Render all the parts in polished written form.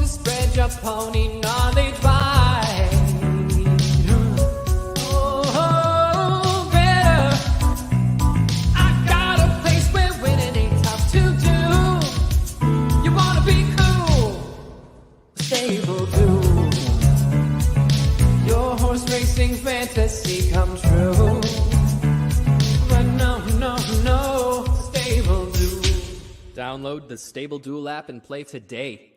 to spread your pony knowledge wide. Oh, better. I got a place where winning ain't tough to do. You wanna be cool, stable too. Your horse racing fantasy come true. But no, stable duel. Download the Stable Duel app and play today.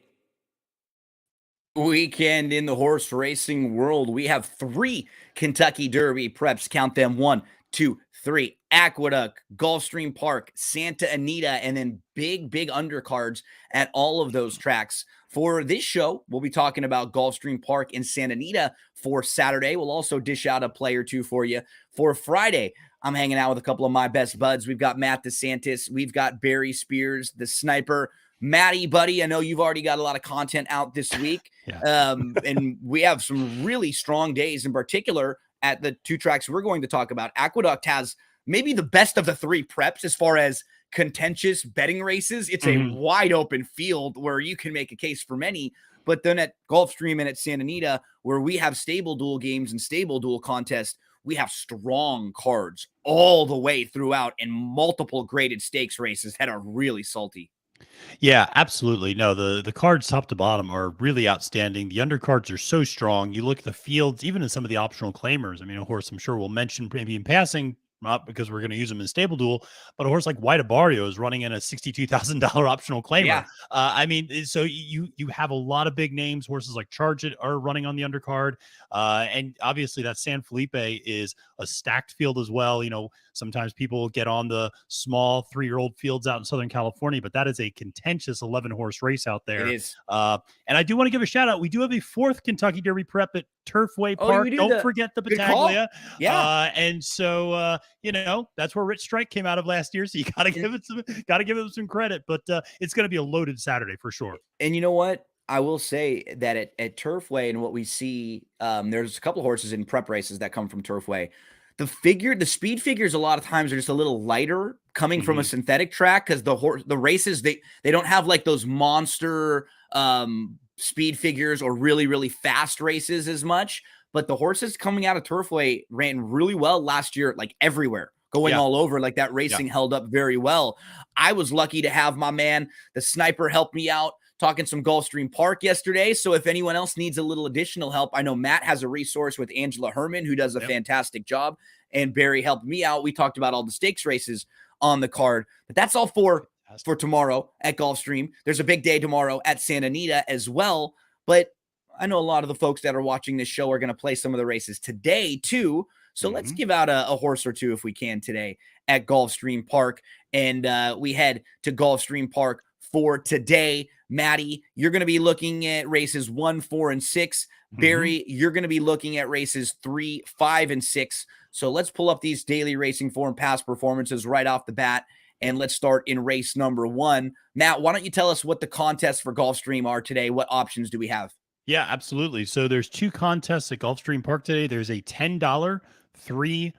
Weekend in the horse racing world. We have 3 Kentucky Derby preps. Count them: 1, 2, 3. Aqueduct, Gulfstream Park, Santa Anita, and then big undercards at all of those tracks. For this show, we'll be talking about Gulfstream Park and Santa Anita for Saturday. We'll also dish out a play or two for you for Friday. I'm hanging out with a couple of my best buds. We've got Matt DeSantis. We've got Barry Spears, the sniper. Matty, buddy, I know you've already got a lot of content out this week. Yeah. And we have some really strong days, in particular at the 2 tracks we're going to talk about. Aqueduct has maybe the best of the 3 preps as far as contentious betting races. It's a wide open field where you can make a case for many. But then at Gulfstream and at Santa Anita, where we have stable duel games and stable duel contests, we have strong cards all the way throughout and multiple graded stakes races that are really salty. Yeah, absolutely. No, the cards top to bottom are really outstanding. The undercards are so strong. You look at the fields, even in some of the optional claimers. I mean, a horse I'm sure we'll mention maybe in passing, not because we're going to use them in stable duel, but a horse like White Barrio is running in a $62,000 optional claimer. Yeah. I mean, so you have a lot of big names. Horses like Charge It are running on the undercard. And obviously that San Felipe is a stacked field as well. You know, sometimes people get on the small 3-year-old fields out in Southern California, but that is a contentious 11-horse race out there. It is. And I do want to give a shout out. We do have a 4th Kentucky Derby prep at Turfway Park. Don't forget the Battaglia. Yeah. And so, you know, that's where Rich Strike came out of last year. So you got to give it some credit, but it's going to be a loaded Saturday for sure. And you know what? I will say that at Turfway and what we see, there's a couple of horses in prep races that come from Turfway. The speed figures a lot of times are just a little lighter coming from a synthetic track because the races, they don't have like those monster speed figures or really fast races as much. But the horses coming out of Turfway ran really well last year, like everywhere, going all over. Like that racing held up very well. I was lucky to have my man, the sniper, help me out talking some Gulfstream Park yesterday. So if anyone else needs a little additional help, I know Matt has a resource with Angela Herman, who does a fantastic job. And Barry helped me out. We talked about all the stakes races on the card. But that's all for tomorrow at Gulfstream. There's a big day tomorrow at Santa Anita as well. But I know a lot of the folks that are watching this show are going to play some of the races today too. So let's give out a horse or two if we can today at Gulfstream Park. And we head to Gulfstream Park for today. Maddie, you're going to be looking at races 1, 4, and 6. Barry, you're going to be looking at races 3, 5, and 6. So let's pull up these daily racing form past performances right off the bat. And let's start in race number 1. Matt, why don't you tell us what the contests for Gulfstream are today? What options do we have? Yeah, absolutely. So there's 2 contests at Gulfstream Park today. There's a $10 3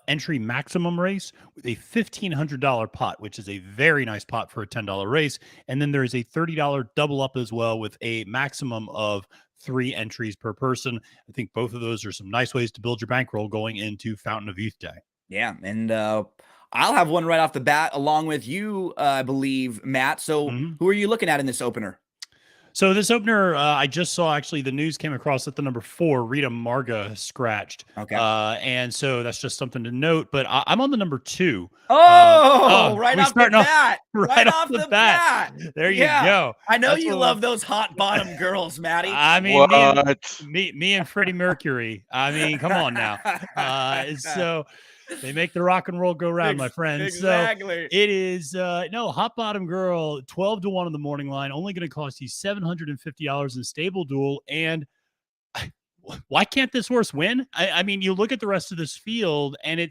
entry maximum race with a $1,500 pot, which is a very nice pot for a $10 race. And then there's a $30 double up as well with a maximum of 3 entries per person. I think both of those are some nice ways to build your bankroll going into Fountain of Youth Day. Yeah, and I'll have one right off the bat along with you, I believe, Matt. So who are you looking at in this opener? So this opener, I just saw actually the news came across that the number 4, Rita Marga, scratched. Okay. And so that's just something to note. But I'm on the number 2. Right off the bat. Right off the bat. There you go. I know you love those hot bottom girls, Maddie. I mean, me and Freddie Mercury. I mean, come on now. So they make the rock and roll go round, my friends. Exactly. So it is hot bottom girl, 12-1 on the morning line, only going to cost you $750 in stable duel. And why can't this horse win? I mean, you look at the rest of this field, and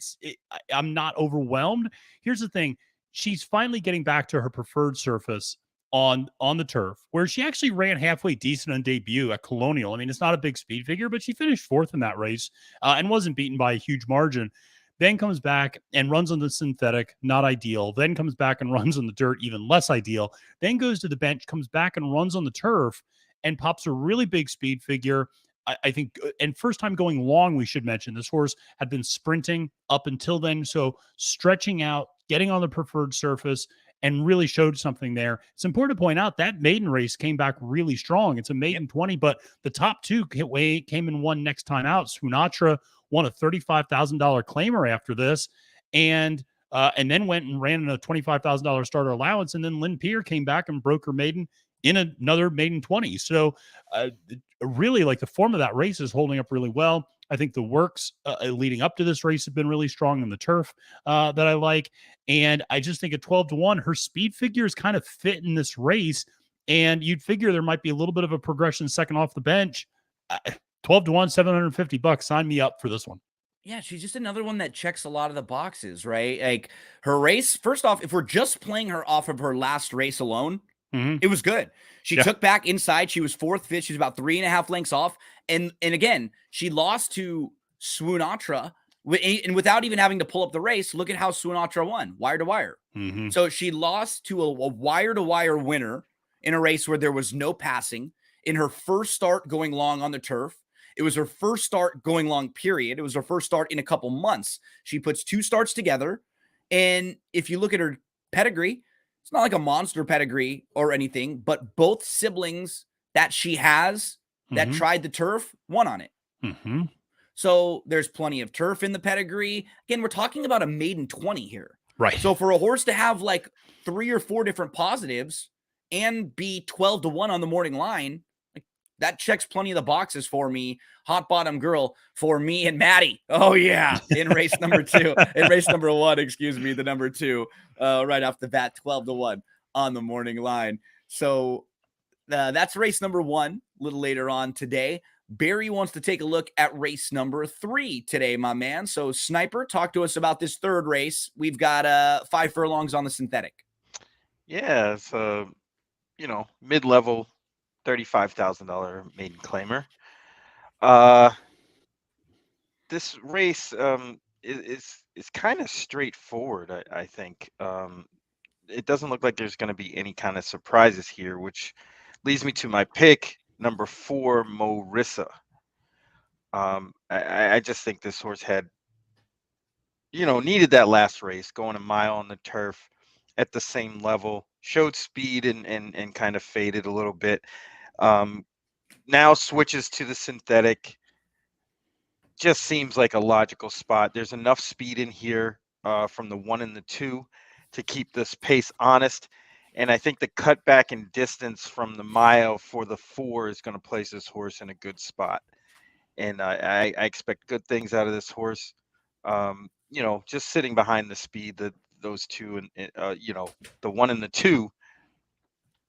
I'm not overwhelmed. Here's the thing: she's finally getting back to her preferred surface on the turf, where she actually ran halfway decent on debut at Colonial. I mean, it's not a big speed figure, but she finished 4th in that race and wasn't beaten by a huge margin. then comes back and runs on the synthetic, not ideal, then comes back and runs on the dirt, even less ideal, then goes to the bench, comes back and runs on the turf and pops a really big speed figure. I think, and first time going long, we should mention this horse had been sprinting up until then. So stretching out, getting on the preferred surface, and really showed something there. It's important to point out that maiden race came back really strong. It's a maiden 20, but the top two came and won next time out. Sunatra won a $35,000 claimer after this, and then went and ran in a $25,000 starter allowance. And then Lynn Pierre came back and broke her maiden in another maiden 20. So really, like, the form of that race is holding up really well. I think the works leading up to this race have been really strong in the turf that I like. And I just think at 12-1, her speed figures kind of fit in this race. And you'd figure there might be a little bit of a progression second off the bench. 12-1, $750. Sign me up for this one. Yeah, she's just another one that checks a lot of the boxes, right? Like, her race, first off, if we're just playing her off of her last race alone, it was good. She took back inside. She was 4th, 5th. She was about 3.5 lengths off. And again, she lost to Sunatra, and without even having to pull up the race, look at how Sunatra won, wire to wire. So she lost to a wire to wire winner in a race where there was no passing in her first start going long on the turf. It was her first start going long, period. It was her first start in a couple months. She puts 2 starts together. And if you look at her pedigree, it's not like a monster pedigree or anything, but both siblings that she has that tried the turf won on it. So there's plenty of turf in the pedigree. Again, we're talking about a maiden 20 here. Right. So for a horse to have like 3 or 4 different positives and be 12-1 on the morning line, like, that checks plenty of the boxes for me. Hot bottom girl for me and Maddie. Oh yeah. In race number 2, in race number 1, excuse me, the number 2, right off the bat, 12-1 on the morning line. So that's race number 1 a little later on today. Barry wants to take a look at race number 3 today, my man. So Sniper, talk to us about this third race. We've got 5 furlongs on the synthetic. Yeah, it's a, mid-level $35,000 maiden claimer. This race is kind of straightforward, I think. It doesn't look like there's going to be any kind of surprises here, which leads me to my pick, number 4, Marissa. I just think this horse had, needed that last race, going a mile on the turf at the same level, showed speed and kind of faded a little bit. Now switches to the synthetic. Just seems like a logical spot. There's enough speed in here from the 1 and the 2 to keep this pace honest. And I think the cutback in distance from the mile for the 4 is going to place this horse in a good spot. And I expect good things out of this horse. Just sitting behind the speed, those two, and the 1 and the 2,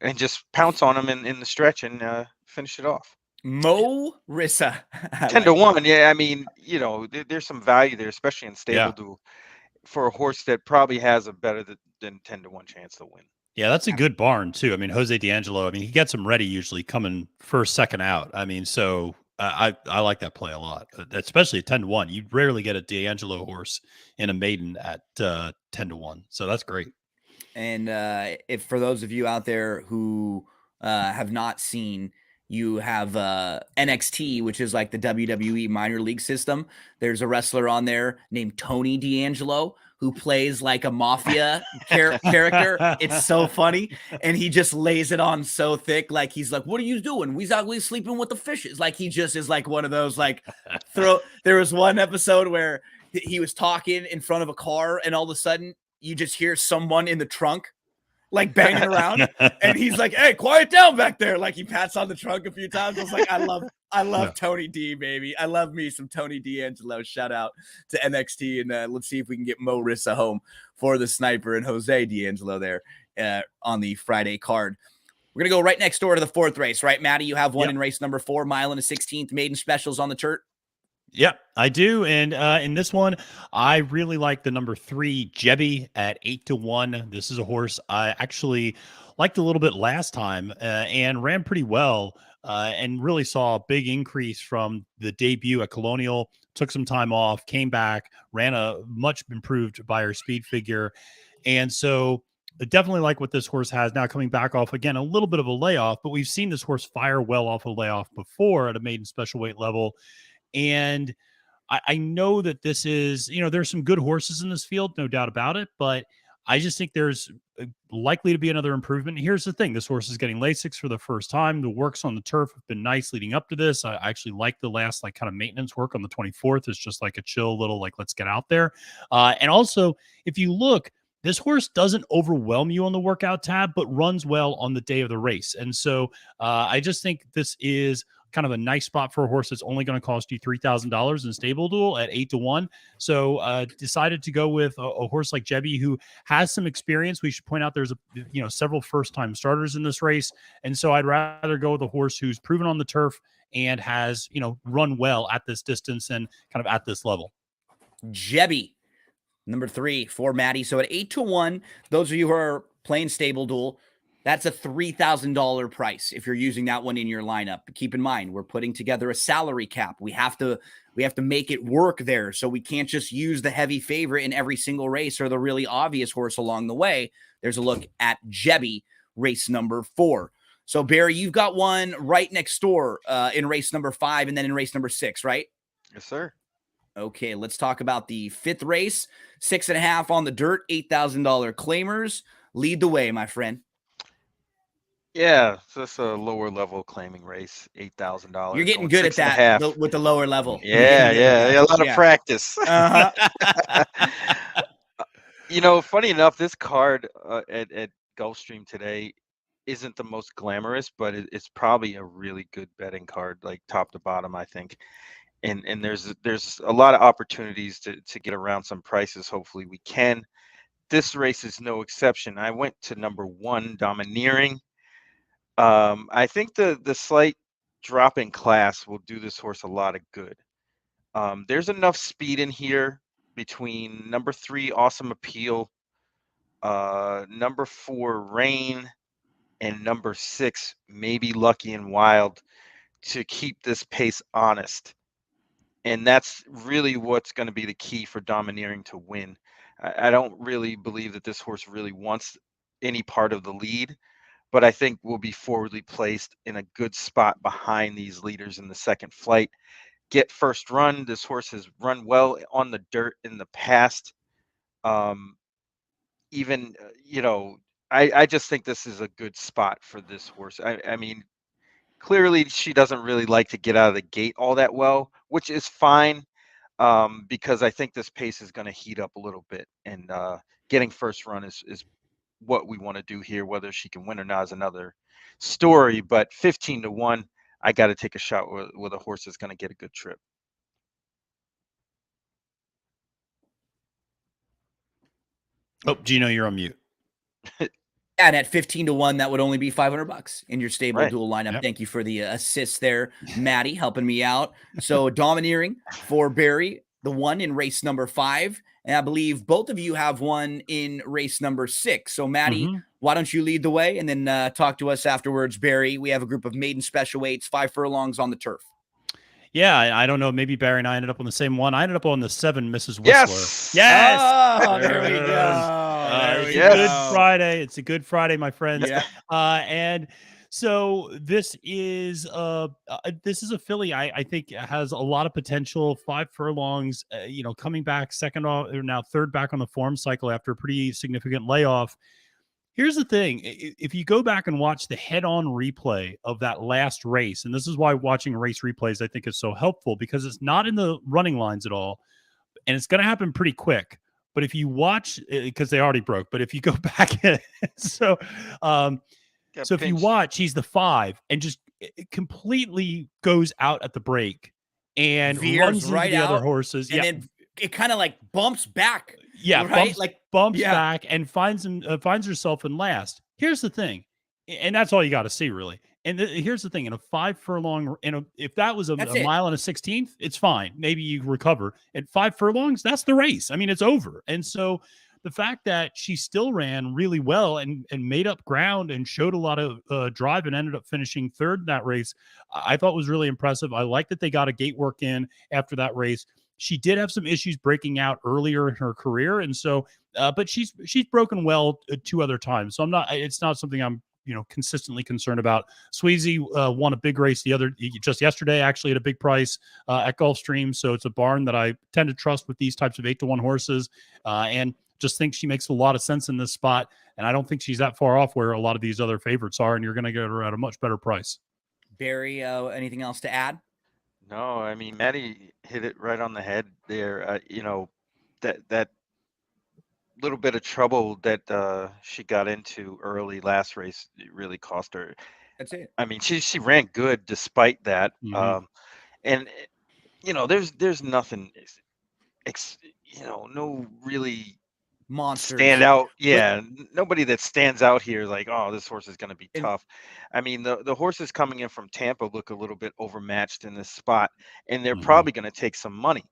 and just pounce on them in the stretch and finish it off. Marissa. 10-1. Yeah, I mean, there's some value there, especially in stable duel, for a horse that probably has a better than 10-1 chance to win. Yeah, that's a good barn too. I mean, Jose D'Angelo, he gets them ready usually coming first, second out. So I like that play a lot, especially at 10-1. You rarely get a D'Angelo horse in a maiden at 10-1. So that's great. And if for those of you out there who have not seen, you have NXT, which is like the WWE minor league system. There's a wrestler on there named Tony D'Angelo who plays like a mafia character. It's so funny. And he just lays it on so thick. Like, he's like, what are you doing? We sleeping with the fishes. Like, he just is like one of those, like, there was one episode where he was talking in front of a car and all of a sudden you just hear someone in the trunk like banging around, and he's like, hey, quiet down back there. Like, he pats on the trunk a few times. I was like, I love Tony D, baby. I love me some Tony D'Angelo. Shout out to NXT, and let's see if we can get Marissa home for the Sniper and Jose D'Angelo there on the Friday card. We're going to go right next door to the 4th race, right, Maddie? You have one in race number 4, mile and a 16th, maiden specials on the turf. Yeah, I do. And in this one, I really like the number 3, Jebby, at 8-1. This is a horse I actually liked a little bit last time and ran pretty well and really saw a big increase from the debut at Colonial took some time off, came back, ran a much improved by her speed figure. And so I definitely like what this horse has now, coming back off again, a little bit of a layoff, but we've seen this horse fire well off a layoff before at a maiden special weight level. And I know that this is, there's some good horses in this field, no doubt about it, but I just think there's likely to be another improvement. Here's the thing. This horse is getting Lasix for the first time. The works on the turf have been nice leading up to this. I actually like the last kind of maintenance work on the 24th. It's just like a chill little, let's get out there. And also, if you look, this horse doesn't overwhelm you on the workout tab, but runs well on the day of the race. And so I just think this is kind of a nice spot for a horse that's only going to cost you $3,000 in stable duel at 8-1. So decided to go with a horse like Jebby, who has some experience. We should point out there's several first-time starters in this race. And so I'd rather go with a horse who's proven on the turf and has, run well at this distance and kind of at this level. Jebby, number 3 for Maddie. So at 8-1, those of you who are playing stable duel, that's a $3,000 price if you're using that one in your lineup. But keep in mind, we're putting together a salary cap. We have to make it work there. So we can't just use the heavy favorite in every single race or the really obvious horse along the way. There's a look at Jebby, race number 4. So Barry, you've got one right next door in race number 5 and then in race number 6, right? Yes, sir. Okay, let's talk about the 5th race. 6.5 on the dirt, $8,000 claimers. Lead the way, my friend. Yeah, so it's a lower level claiming race, $8,000. You're getting good at that with the lower level. Yeah, a lot of practice. Uh-huh. Funny enough, this card at Gulfstream today isn't the most glamorous, but it's probably a really good betting card, like top to bottom, I think. And there's a lot of opportunities to get around some prices. Hopefully we can. This race is no exception. I went to number 1, Domineering. I think the slight drop in class will do this horse a lot of good. There's enough speed in here between number 3, Awesome Appeal, number 4, Rain, and number 6, Maybe Lucky and Wild, to keep this pace honest. And that's really what's going to be the key for Domineering to win. I don't really believe that this horse really wants any part of the lead, but I think will be forwardly placed in a good spot behind these leaders in the second flight. Get first run. This horse has run well on the dirt in the past. I just think this is a good spot for this horse. I mean, clearly she doesn't really like to get out of the gate all that well, which is fine, because I think this pace is going to heat up a little bit, and getting first run is what we want to do here. Whether she can win or not is another story, but 15-1, I got to take a shot with a horse that's going to get a good trip. Oh, Gino, you're on mute. And at 15-1, that would only be $500 in your stable dual lineup. Yep. Thank you for the assist there, Maddie, helping me out. So Domineering for Barry, the 1 in race number 5. And I believe both of you have one in race number 6. So Maddie, why don't you lead the way and then talk to us afterwards, Barry? We have a group of maiden special weights, 5 furlongs on the turf. Yeah, I don't know. Maybe Barry and I ended up on the same one. I ended up on the 7, Mrs. Whistler. Yes. Oh, there we go. It's a good Friday. It's a good Friday, my friends. Yeah. And so this is a filly I think has a lot of potential. 5 furlongs, coming back second off, or now third back on the form cycle after a pretty significant layoff. Here's the thing. If you go back and watch the head-on replay of that last race, and this is why watching race replays I think is so helpful, because it's not in the running lines at all, and it's going to happen pretty quick. But if you watch, because they already broke, but if you go back, so if you watch, he's the 5 and just completely goes out at the break and Veers runs right into the other out, horses. And then it kind of like bumps back. Yeah, right? bumps back and finds herself in last. Here's the thing, and that's all you got to see, really. And here's the thing: in a 5 furlong, if that was a mile and a 16th, it's fine. Maybe you recover. At 5 furlongs, that's the race. I mean, it's over. And so the fact that she still ran really well and made up ground and showed a lot of drive and ended up finishing third in that race, I thought was really impressive. I like that they got a gate work in after that race. She did have some issues breaking out earlier in her career, and so, but she's broken well 2 other times. So it's not something I'm consistently concerned about. Sweezy won a big race just yesterday, actually at a big price at Gulfstream. So it's a barn that I tend to trust with these types of 8-1 horses, and just think she makes a lot of sense in this spot. And I don't think she's that far off where a lot of these other favorites are, and you're going to get her at a much better price. Barry, anything else to add? No, I mean, Maddie hit it right on the head there. That little bit of trouble that she got into early last race, it really cost her. That's it. I mean, she ran good despite that. And there's nothing, no really Monsters. stand out. Yeah, nobody that stands out here like, oh, this horse is going to be tough. I mean, the horses coming in from Tampa look a little bit overmatched in this spot, and they're probably going to take some money.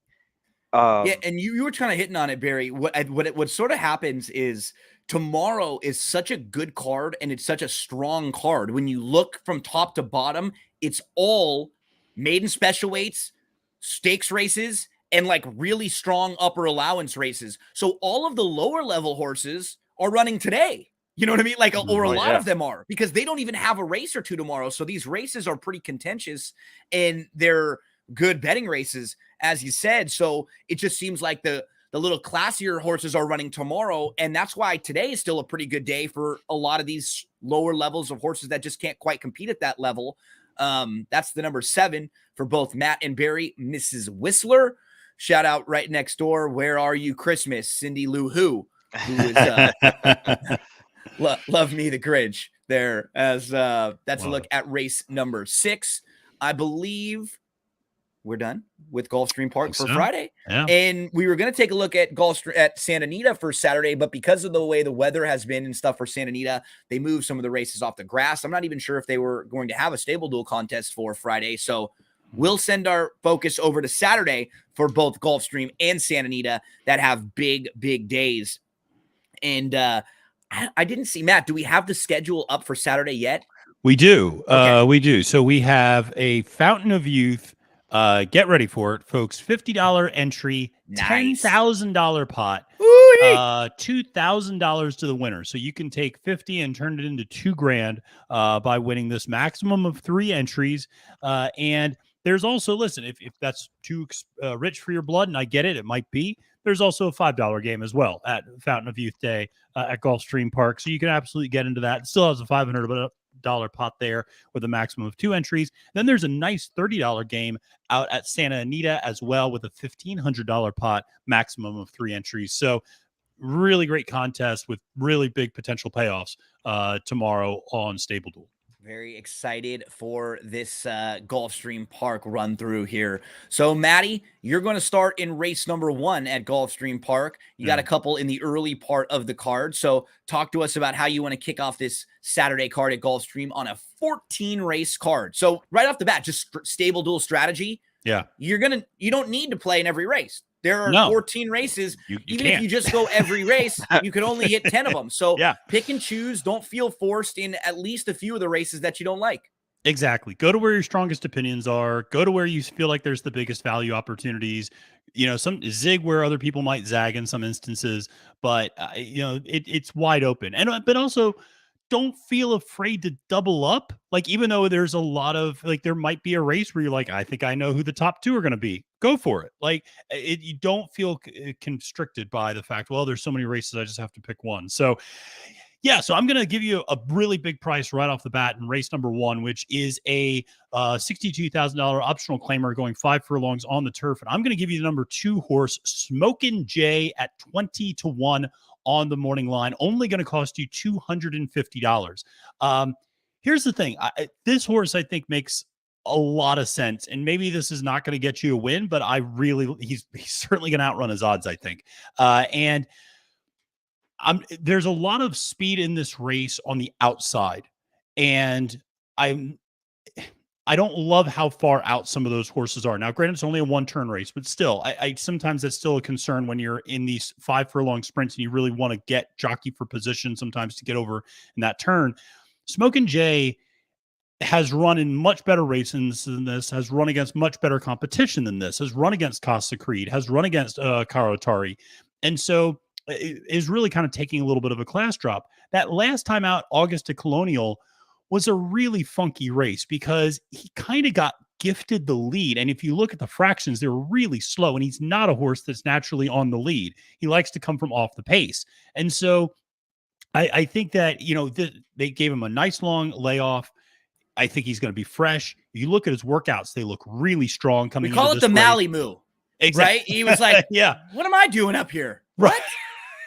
Yeah, and you were kind of hitting on it, Barry. What sort of happens is tomorrow is such a good card, and it's such a strong card. When you look from top to bottom, it's all maiden special weights, stakes races, and like really strong upper allowance races. So all of the lower level horses are running today. You know what I mean? Like, or a lot of them are, because they don't even have a race or two tomorrow. So these races are pretty contentious, and they're good betting races, as you said. So it just seems like the little classier horses are running tomorrow. And that's why today is still a pretty good day for a lot of these lower levels of horses that just can't quite compete at that level. That's the number 7 for both Matt and Barry. Mrs. Whistler, shout out right next door. Where are you, Christmas? Cindy Lou who is love me the Grinch there, as that's a look at race number 6. I believe we're done with Gulfstream Park for Friday. Yeah. And we were going to take a look at at Santa Anita for Saturday, but because of the way the weather has been and stuff for Santa Anita, they moved some of the races off the grass. I'm not even sure if they were going to have a stable duel contest for Friday. So we'll send our focus over to Saturday for both Gulfstream and Santa Anita that have big, big days. And I didn't see, Matt, do we have the schedule up for Saturday yet? We do. Okay. We do. So we have a Fountain of Youth. Get ready for it, folks. $50 entry, Nice. $10,000 pot, $2,000 to the winner. So you can take 50 and turn it into $2,000 by winning this maximum of 3 entries. And there's also, listen, if that's too rich for your blood, and I get it, it might be. There's also a $5 game as well at Fountain of Youth Day at Gulfstream Park. So you can absolutely get into that. It still has a $500 pot there with a maximum of 2 entries. Then there's a nice $30 game out at Santa Anita as well with a $1,500 pot, maximum of 3 entries. So really great contest with really big potential payoffs tomorrow on Stable Duel. Very excited for this Gulfstream Park run through here. So, Maddie, you're going to start in race number 1 at Gulfstream Park. You got a couple in the early part of the card. So, talk to us about how you want to kick off this Saturday card at Gulfstream on a 14 race card. So, right off the bat, just stable duel strategy. Yeah. You don't need to play in every race. There are 14 races. Even if you just go every race, you can only hit 10 of them. So pick and choose. Don't feel forced in at least a few of the races that you don't like. Exactly. Go to where your strongest opinions are. Go to where you feel like there's the biggest value opportunities. Some zig where other people might zag in some instances, but it's wide open. And but also, don't feel afraid to double up. Like, even though there's a lot of, like, there might be a race where you're like, I think I know who the top 2 are going to be. Go for it. Like, you don't feel constricted by the fact, well, there's so many races, I just have to pick one. So, yeah, so I'm going to give you a really big price right off the bat in race number 1, which is a $62,000 optional claimer going 5 furlongs on the turf. And I'm going to give you the number 2 horse, Smokin' Jay, at 20-1 on the morning line, only going to cost you $250. Here's the thing. This horse, I think, makes a lot of sense. And maybe this is not going to get you a win, but he's certainly going to outrun his odds, I think. And there's a lot of speed in this race on the outside. And I don't love how far out some of those horses are. Now, granted, it's only a 1-turn race, but still, I sometimes that's still a concern when you're in these 5 furlong sprints and you really want to get jockey for position sometimes to get over in that turn. Smokin' Jay has run in much better races than this, has run against much better competition than this, has run against Costa Creed, has run against Karatari. And so is really kind of taking a little bit of a class drop. That last time out, Augusta Colonial, was a really funky race because he kind of got gifted the lead. And if you look at the fractions, they're really slow. And he's not a horse that's naturally on the lead. He likes to come from off the pace. And so I think that, they gave him a nice long layoff. I think he's going to be fresh. You look at his workouts; they look really strong We coming call into it the this race. Mally Moo, Exactly. right? He was like, yeah, what am I doing up here? right. What?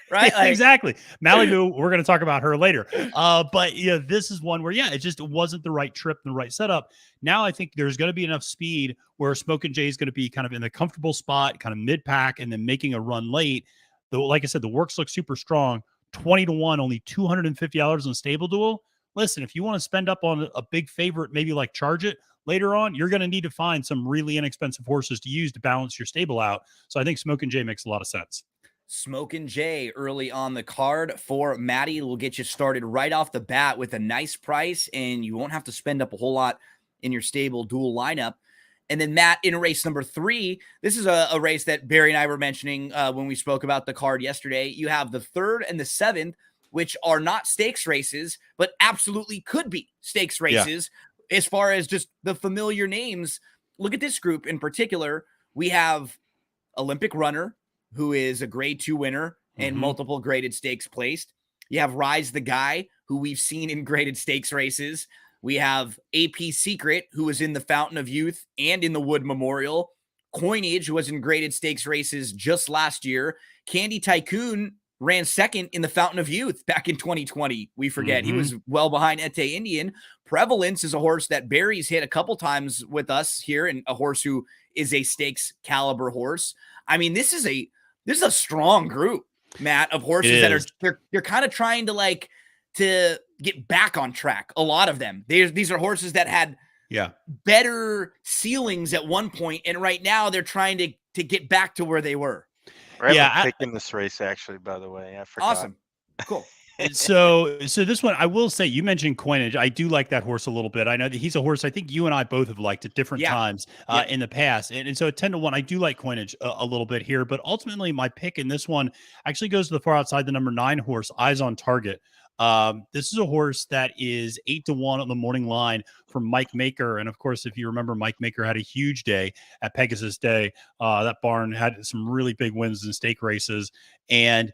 Right? Yeah, exactly. Malibu, we're going to talk about her later. But yeah, this is one where, it just wasn't the right trip and the right setup. Now I think there's going to be enough speed where Smokin' Jay is going to be kind of in a comfortable spot, kind of mid-pack, and then making a run late. Though, like I said, the works look super strong. 20-1, only $250 in stable duel. Listen, if you want to spend up on a big favorite, maybe like Charge It later on, you're going to need to find some really inexpensive horses to use to balance your stable out. So I think Smokin' Jay makes a lot of sense. Smokin' Jay early on the card for Maddie will get you started right off the bat with a nice price, and you won't have to spend up a whole lot in your stable dual lineup. And then Matt, in race number 3, this is a race that Barry and I were mentioning when we spoke about the card yesterday. You have the 3rd and the 7th, which are not stakes races, but absolutely could be stakes races as far as just the familiar names. Look at this group in particular. We have Olympic Runner, who is a grade 2 winner and multiple graded stakes placed. You have Rise the Guy, who we've seen in graded stakes races. We have AP Secret, who was in the Fountain of Youth and in the Wood Memorial. Coinage, who was in graded stakes races just last year. Candy Tycoon ran second in the Fountain of Youth back in 2020. We forget. He was well behind Ete Indian. Prevalence is a horse that Barry's hit a couple times with us here, and a horse who is a stakes caliber horse. I mean, this is a strong group, Matt, of horses that are they're kind of trying to get back on track. A lot of them. These are horses that had better ceilings at one point, and right now they're trying to get back to where they were. I'm picking this race, actually, by the way. I forgot. Awesome. Cool. So this one, I will say, you mentioned Coinage. I do like that horse a little bit. I know that he's a horse I think you and I both have liked at different times in the past. And so at 10-1, I do like Coinage a little bit here. But ultimately, my pick in this one actually goes to the far outside, the number 9 horse, Eyes on Target. This is a horse that is 8-1 on the morning line from Mike Maker. And of course, if you remember, Mike Maker had a huge day at Pegasus Day. That barn had some really big wins in stake races. And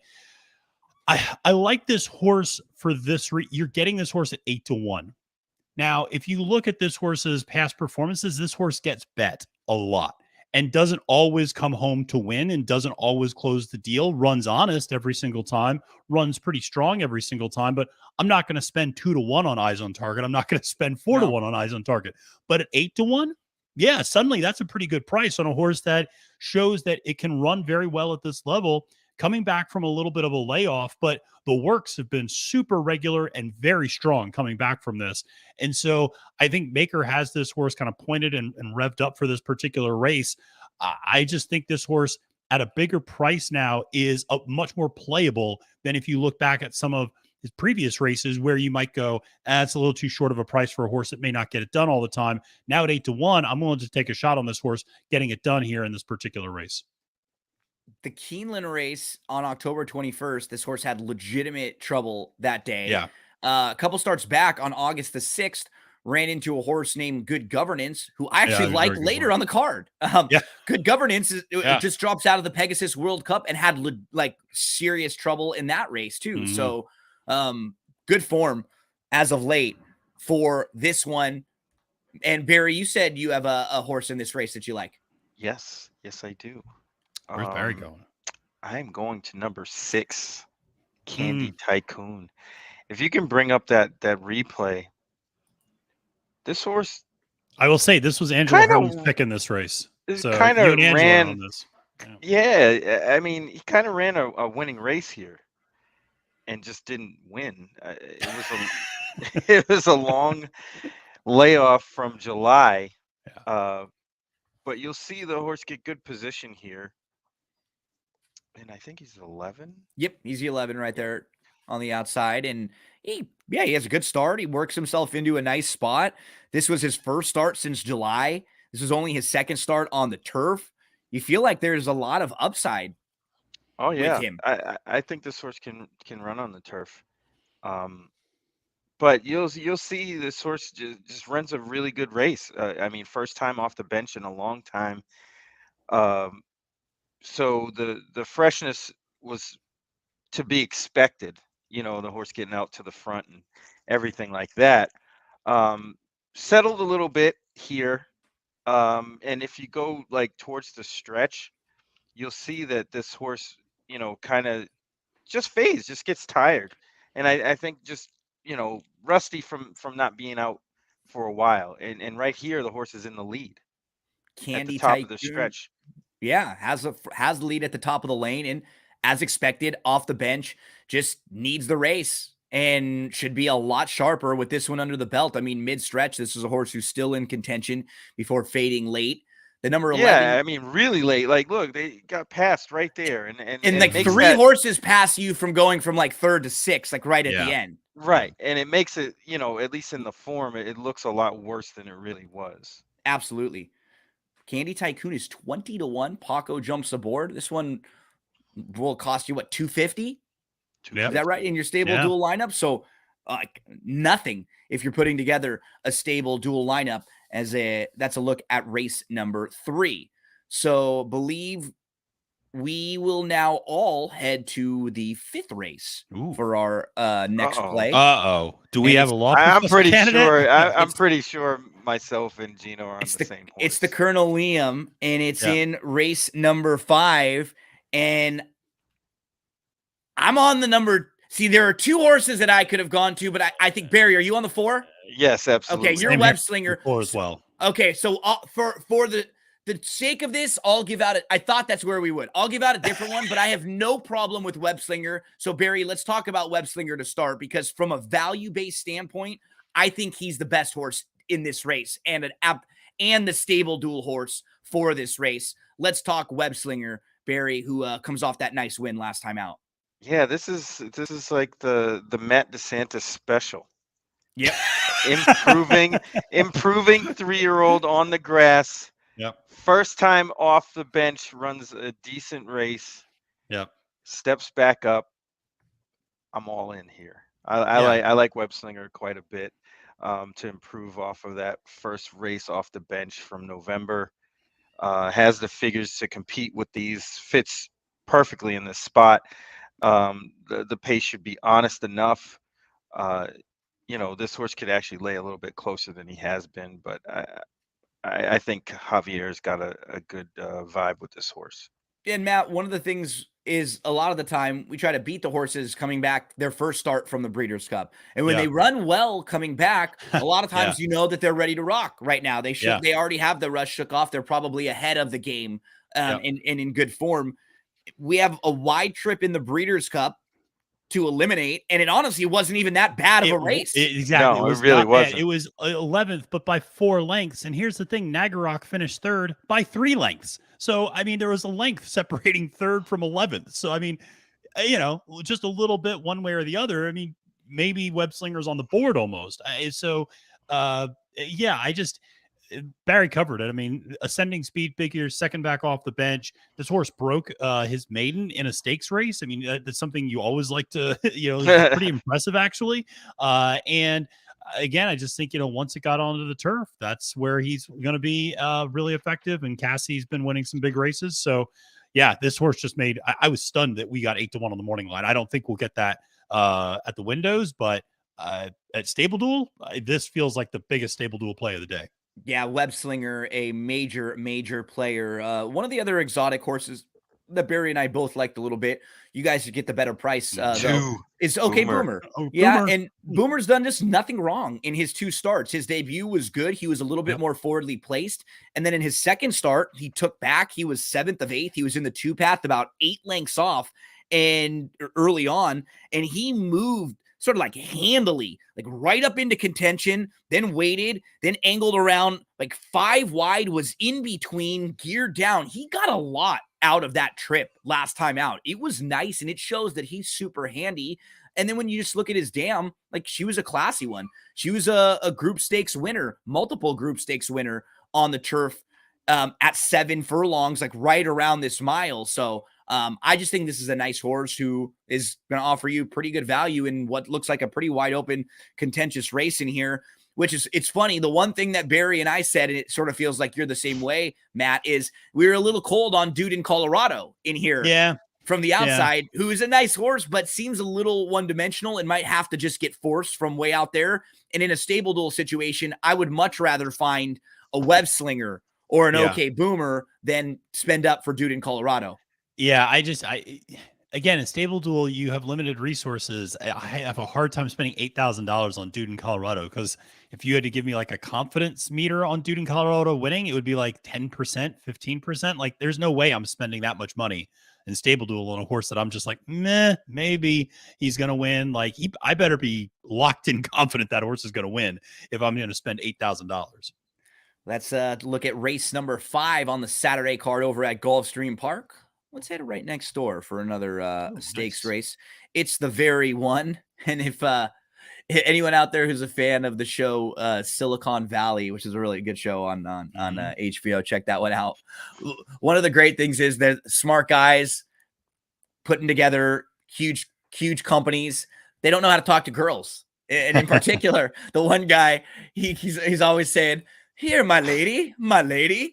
I like this horse for this. You're getting this horse at 8-1. Now, if you look at this horse's past performances, this horse gets bet a lot and doesn't always come home to win and doesn't always close the deal, runs honest every single time, runs pretty strong every single time. But I'm not going to spend 2-1 on Eyes on Target. I'm not going to spend 4-1 on Eyes on Target. But at 8-1, suddenly that's a pretty good price on a horse that shows that it can run very well at this level, coming back from a little bit of a layoff, but the works have been super regular and very strong coming back from this. And so I think Maker has this horse kind of pointed and revved up for this particular race. I just think this horse at a bigger price now is much more playable than if you look back at some of his previous races where you might go, that's a little too short of a price for a horse that may not get it done all the time. Now at 8-1, I'm willing to take a shot on this horse getting it done here in this particular race. The Keeneland race on October 21st, this horse had legitimate trouble that day. A couple starts back on August the 6th, ran into a horse named Good Governance, who I actually like later on the card. Good Governance just drops out of the Pegasus World Cup and had serious trouble in that race too. So good form as of late for this one. And Barry, you said you have a horse in this race that you like. Yes, I do. Where's Barry going? I'm going to number 6, Candy Tycoon. If you can bring up that replay, this horse. I will say this was Angela Harmon's pick in this race. So kind of ran on this. I mean, he kind of ran a winning race here, and just didn't win. It was a long layoff from July. But you'll see the horse get good position here. And I think he's 11. Yep, he's the 11 right there. on the outside, and he has a good start. He works himself into a nice spot. This was his first start since July. This was only his second start on the turf. You feel like there's a lot of upside Oh with yeah, him. I think this horse can run on the turf. Um, but you'll see this horse just runs a really good race. I mean, first time off the bench in a long time. Um, so the freshness was to be expected. You know, the horse getting out to the front and everything like that. Um, Settled a little bit here. And if you go like towards the stretch, you'll see that this horse, kind of just fades, just gets tired. And I think just, rusty from not being out for a while. And right here, the horse is in the lead at the Candy top of the Tycoon, stretch. yeah, has the lead at the top of the lane, and as expected, off the bench, just needs the race and should be a lot sharper with this one under the belt. I mean, mid-stretch, this is a horse who's still in contention before fading late. The number Yeah, 11, I mean, really late. Like, look, they got passed right there, and and it like makes three that horses pass you from going from like third to sixth, like right at the Yeah. end. right, and it makes it, at least in the form, it looks a lot worse than it really was. Absolutely. Candy Tycoon is 20-1. Paco jumps aboard. This one will cost you what, 250? Yep. Is that right? In your stable Yeah. dual lineup? So nothing if you're putting together a stable dual lineup. That's a look at race number 3. So believe we will now all head to the 5th race Ooh. for our next Uh-oh. play. Do we And have a it's- law I'm professor pretty candidate? sure. I'm It's- pretty sure myself and Gino are on the same horse. It's the Colonel Liam, and it's Yeah. in race number 5. And I'm on the number. See, there are 2 horses that I could have gone to, but I think, Barry, are you on the 4? Yes, absolutely. Okay, you're Same Web here. Slinger. Four as well. Okay, so for the sake of this, I'll give out I thought that's where we would. I'll give out a different one, but I have no problem with Web Slinger. So Barry, let's talk about Web Slinger to start, because from a value-based standpoint, I think he's the best horse in this race and the stable dual horse for this race. Let's talk Web Slinger, Barry, who comes off that nice win last time out. Yeah, this is like the Matt DeSantis special. Yep. Improving 3-year-old on the grass. Yep. First time off the bench, runs a decent race. Yep. Steps back up. I'm all in here. I like Web Slinger quite a bit to improve off of that first race off the bench from November. Has the figures to compete with these. Fits perfectly in this spot. The pace should be honest enough. This horse could actually lay a little bit closer than he has been, but I think Javier's got a good vibe with this horse. And Matt, one of the things is a lot of the time we try to beat the horses coming back their first start from the Breeders' Cup. And when Yeah. they run well coming back, a lot of times Yeah. you know that they're ready to rock right now. They should Yeah. they already have the rush shook off. They're probably ahead of the game and in good form. We have a wide trip in the Breeders' Cup to eliminate, and it honestly wasn't even that bad of a race. Exactly. No, it was really not bad. wasn't. It was 11th, but by 4 lengths. And here's the thing: Nagarok finished 3rd by 3 lengths. So I mean, there was a length separating 3rd from 11th. So I mean, just a little bit one way or the other. I mean, maybe Web Slinger's on the board almost. Barry covered it. I mean, ascending speed figure, second back off the bench. This horse broke his maiden in a stakes race. I mean, that's something you always like to, it's pretty impressive actually. And again, I just think, once it got onto the turf, that's where he's going to be really effective. And Cassie's been winning some big races. So yeah, this horse just made, I was stunned that we got 8-1 on the morning line. I don't think we'll get that at the windows, but at Stable Duel, this feels like the biggest Stable Duel play of the day. Yeah, Web Slinger, a major player. One of the other exotic horses that Barry and I both liked a little bit. You guys should get the better price. Though, is OK Boomer. Oh, Yeah, Boomer. and Boomer's done just nothing wrong in his 2 starts. His debut was good. He was a little bit more forwardly placed. And then in his second start, he took back. He was 7th of 8th. He was in the 2 path, about 8 lengths off and early on. And he moved sort of like handily, like right up into contention, then waited, then angled around like 5 wide, was in between, geared down. He got a lot out of that trip last time out. It was nice, and it shows that he's super handy. And then when you just look at his dam, like she was a classy one. She was a group stakes winner, multiple group stakes winner on the turf at 7 furlongs, like right around this mile. So I just think this is a nice horse who is going to offer you pretty good value in what looks like a pretty wide open, contentious race in here. Which is, it's funny. The one thing that Barry and I said, and it sort of feels like you're the same way, Matt, is we were a little cold on Dude in Colorado in here. Yeah. From the outside, who is a nice horse, but seems a little one-dimensional and might have to just get forced from way out there. And in a stable duel situation, I would much rather find a web slinger or an OK Boomer than spend up for Dude in Colorado. Yeah, again, in stable duel, you have limited resources. I have a hard time spending $8,000 on Dude in Colorado, because if you had to give me like a confidence meter on Dude in Colorado winning, it would be like 10%, 15%. Like there's no way I'm spending that much money in stable duel on a horse that I'm just like, meh, maybe he's going to win. Like I better be locked in confident that horse is going to win if I'm going to spend $8,000. Let's look at race number 5 on the Saturday card over at Gulfstream Park. Let's head right next door for another stakes race. It's the very one. And if anyone out there who's a fan of the show Silicon Valley, which is a really good show on HBO, check that one out. One of the great things is they're smart guys putting together huge companies. They don't know how to talk to girls. And in particular, the one guy, he's always saying, "Here, my lady,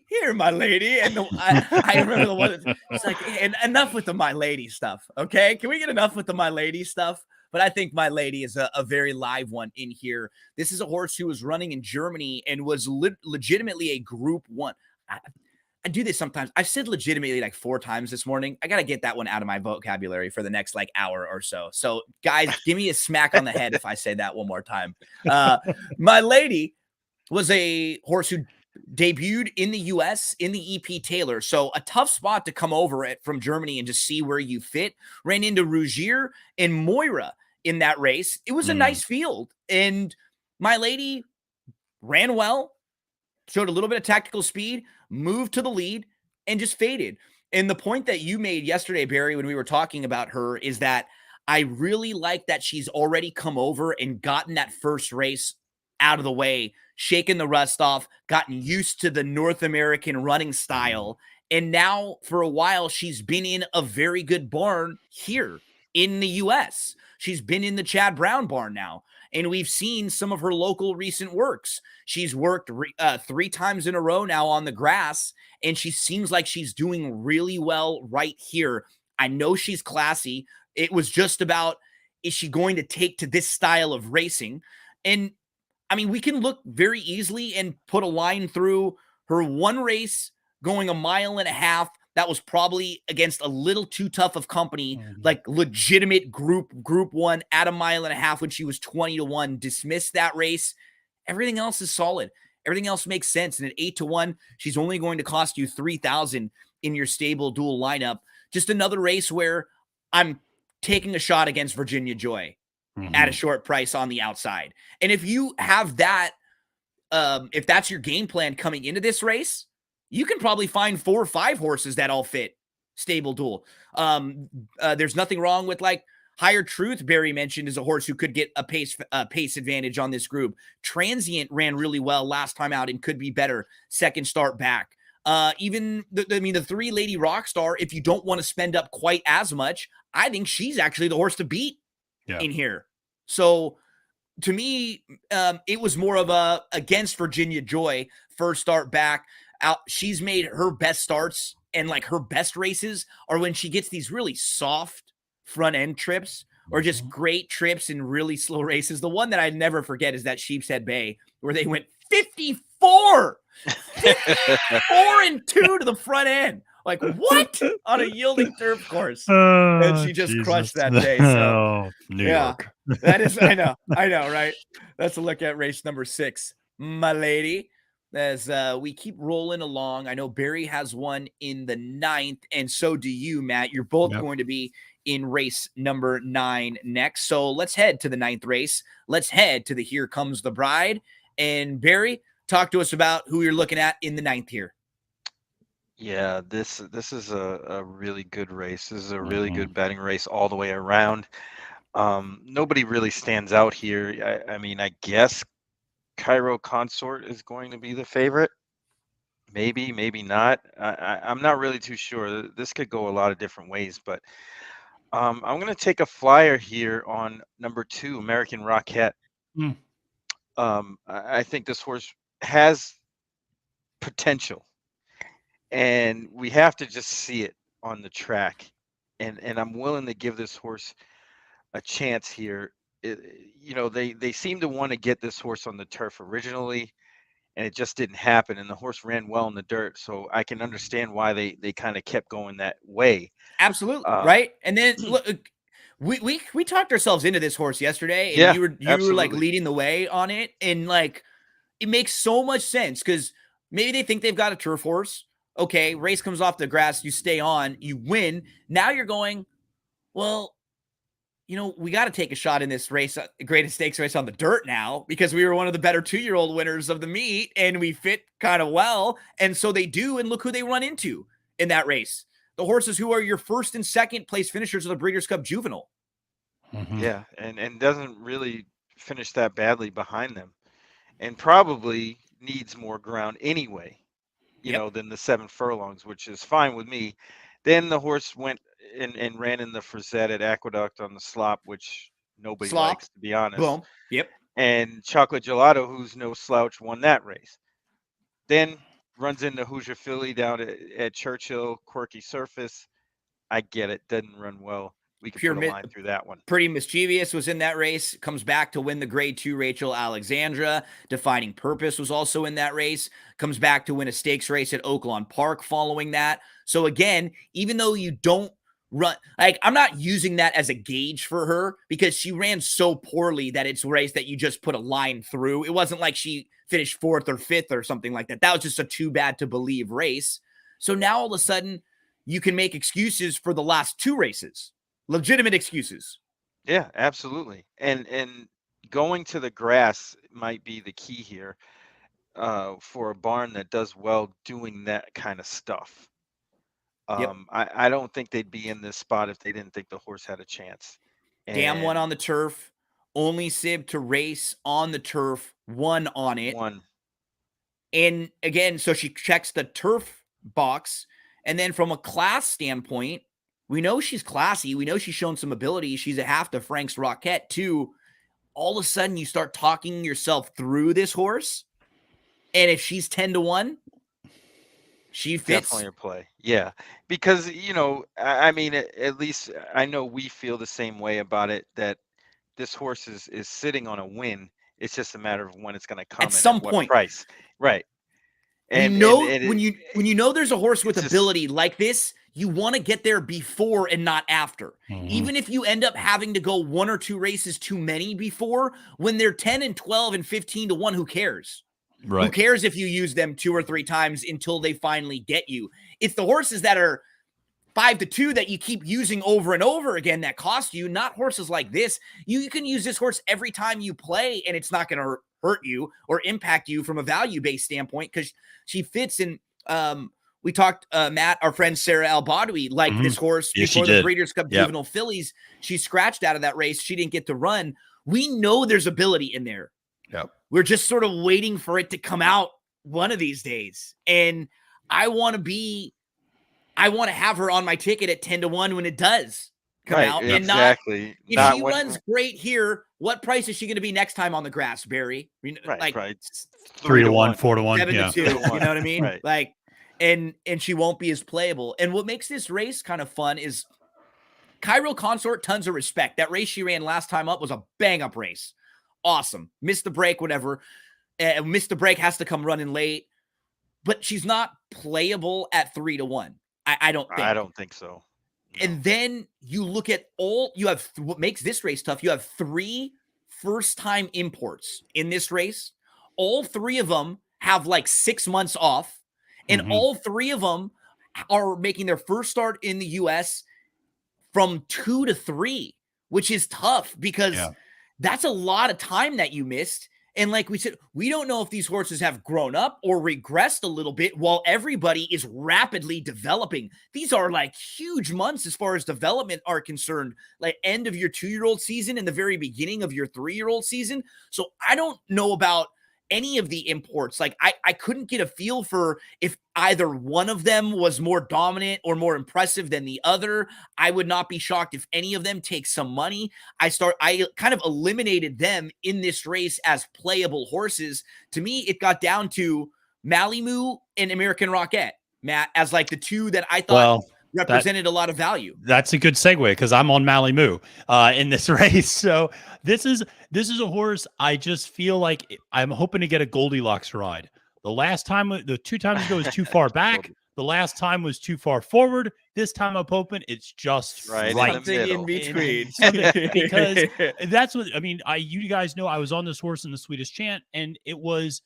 here, my lady." And I remember the one that's like, and enough with the my lady stuff. Okay. Can we get enough with the my lady stuff? But I think my lady is a very live one in here. This is a horse who was running in Germany and was legitimately a group 1. I do this sometimes. I've said legitimately like 4 times this morning. I got to get that one out of my vocabulary for the next like hour or so. So guys, give me a smack on the head if I say that one more time. My lady was a horse who debuted in the U.S. in the EP Taylor. So a tough spot to come over it from Germany and just see where you fit. Ran into Rougier and Moira in that race. It was a nice field. And my lady ran well, showed a little bit of tactical speed, moved to the lead, and just faded. And the point that you made yesterday, Barry, when we were talking about her, is that I really like that she's already come over and gotten that first race out of the way, shaken the rust off, gotten used to the North American running style. And now for a while, she's been in a very good barn here in the U.S. She's been in the Chad Brown barn now. And we've seen some of her local recent works. She's worked 3 times in a row now on the grass, and she seems like she's doing really well right here. I know she's classy. It was just about, is she going to take to this style of racing? And I mean, we can look very easily and put a line through her one race going 1.5 miles. That was probably against a little too tough of company, like legitimate group 1 at 1.5 miles when she was 20-1. Dismissed that race. Everything else is solid. Everything else makes sense. And at 8-1, she's only going to cost you $3,000 in your stable dual lineup. Just another race where I'm taking a shot against Virginia Joy at a short price on the outside. And if you have that, if that's your game plan coming into this race, you can probably find 4 or 5 horses that all fit stable duel. There's nothing wrong with like Higher Truth. Barry mentioned is a horse who could get a pace advantage on this group. Transient ran really well last time out and could be better second start back. Even the 3 Lady Rockstar, if you don't want to spend up quite as much, I think she's actually the horse to beat in here. So to me, it was more of a against Virginia Joy first start back out. She's made her best starts and like her best races are when she gets these really soft front end trips or just great trips in really slow races. The one that I never forget is that Sheepshead Bay where they went 54 and 2 to the front end. Like what on a yielding turf course? And she just crushed that day. So New York. That is, I know, right? Let's look at race number 6, my lady. As we keep rolling along, I know Barry has one in the 9th, and so do you, Matt. You're both going to be in race number 9 next. So let's head to the 9th race. Let's head to the Here Comes the Bride. And Barry, talk to us about who you're looking at in the 9th here. Yeah, this is a really good race. This is a really good betting race all the way around. Nobody really stands out here. I mean, I guess Cairo Consort is going to be the favorite. Maybe, maybe not. I'm not really too sure. This could go a lot of different ways, but I'm going to take a flyer here on number 2, American Rocket. Mm. I think this horse has potential, and we have to just see it on the track. And I'm willing to give this horse a chance here. They seem to want to get this horse on the turf originally, and it just didn't happen. And the horse ran well in the dirt, so I can understand why they kind of kept going that way. Absolutely, Uh, right? And then look, we talked ourselves into this horse yesterday, and Yeah, you were like absolutely. leading the way on it, and like it makes so much sense because maybe they think they've got a turf horse. Okay, race comes off the grass, you stay on, you win. Now you're going, well, we got to take a shot in this race, greatest stakes race on the dirt now, because we were one of the better 2-year-old winners of the meet and we fit kind of well. And so they do. And look who they run into in that race. The horses who are your first and second place finishers of the Breeders' Cup Juvenile. Mhm. Yeah, and doesn't really finish that badly behind them, and probably needs more ground anyway, Yep. than the 7 furlongs, which is fine with me. Then the horse went and ran in the Frizette at Aqueduct on the slop, which nobody Slop. likes, to be honest. Boom. Yep. And Chocolate Gelato, who's no slouch, won that race. Then runs into Hoosier Philly down at Churchill, quirky surface. I get it, doesn't run well. We could Pure put a line through that one. Pretty Mischievous was in that race, comes back to win the grade 2 Rachel Alexandra. Defining Purpose was also in that race, comes back to win a stakes race at Oaklawn Park following that. So again, even though you don't run, like, I'm not using that as a gauge for her because she ran so poorly that it's a race that you just put a line through. It wasn't like she finished 4th or 5th or something like that. That was just a too bad to believe race. So now all of a sudden you can make excuses for the last 2 races. Legitimate excuses. Yeah, absolutely. And going to the grass might be the key here, for a barn that does well doing that kind of stuff. Yep. I don't think they'd be in this spot if they didn't think the horse had a chance. Dam won And on the turf. Only Sib to race on the turf, won on it. one, And again, so she checks the turf box. And then from a class standpoint, we know she's classy. We know she's shown some ability. She's a half to Frank's Rocket too. All of a sudden, you start talking yourself through this horse. And if she's 10-1, she fits. definitely a play. Yeah, because I mean, at least I know we feel the same way about it. That this horse is sitting on a win. It's just a matter of when it's going to come At and some at what point. price. Right. When And you know there's a horse with it's just- ability like this, you want to get there before and not after. Mhm. Even if you end up having to go 1 or 2 races too many before, when they're 10 and 12 and 15-1, who cares? Who Right. cares if you use them 2 or 3 times until they finally get you? It's the horses that are 5-2 that you keep using over and over again that cost you, not horses like this. You can use this horse every time you play, and it's not going to hurt you or impact you from a value-based standpoint because she fits in. We talked, Matt, our friend Sarah Al-Badwi, liked Mhm. this horse Yes, she before the did. Breeders' Cup Yep. Juvenile Fillies. She scratched out of that race. She didn't get to run. We know there's ability in there. Yep. We're just sort of waiting for it to come out one of these days. And I want to have her on my ticket at 10-1 when it does come right, out. And not, exactly. if Not she when, runs great here, what price is she going to be next time on the grass, Barry? right, Like 3-1, 4-1. 7-2, Yeah. 2, you know what I mean? Right. Like, and she won't be as playable. And what makes this race kind of fun is Cairo Consort, tons of respect. That race she ran last time up was a bang-up race. Awesome. Missed the break, whatever. Missed the break, has to come running late. But she's not playable at 3-1. I don't think. I don't think so. No. And then you look at what makes this race tough. You have 3 first-time imports in this race. All 3 of them have like 6 months off, and Mhm. all 3 of them are making their first start in the U.S. from 2 to 3, which is tough because Yeah. that's a lot of time that you missed. And like we said, we don't know if these horses have grown up or regressed a little bit while everybody is rapidly developing. These are like huge months as far as development are concerned, like end of your 2-year-old season and the very beginning of your 3-year-old season. So I don't know about any of the imports. Like I couldn't get a feel for if either one of them was more dominant or more impressive than the other. I would not be shocked if any of them take some money. I kind of eliminated them in this race as playable horses. To me, it got down to Malimu and American Rocket, Matt, as like the two that I thought represented a lot of value. That's a good segue because I'm on Malimu in this race. So this is a horse I just feel like I'm hoping to get a Goldilocks ride. The last time, the 2 times ago was too far back. The last time was too far forward. This time I'm hoping it's just right. Something in between. Because that's what I mean. You guys know I was on this horse in the Swedish Chant, and it was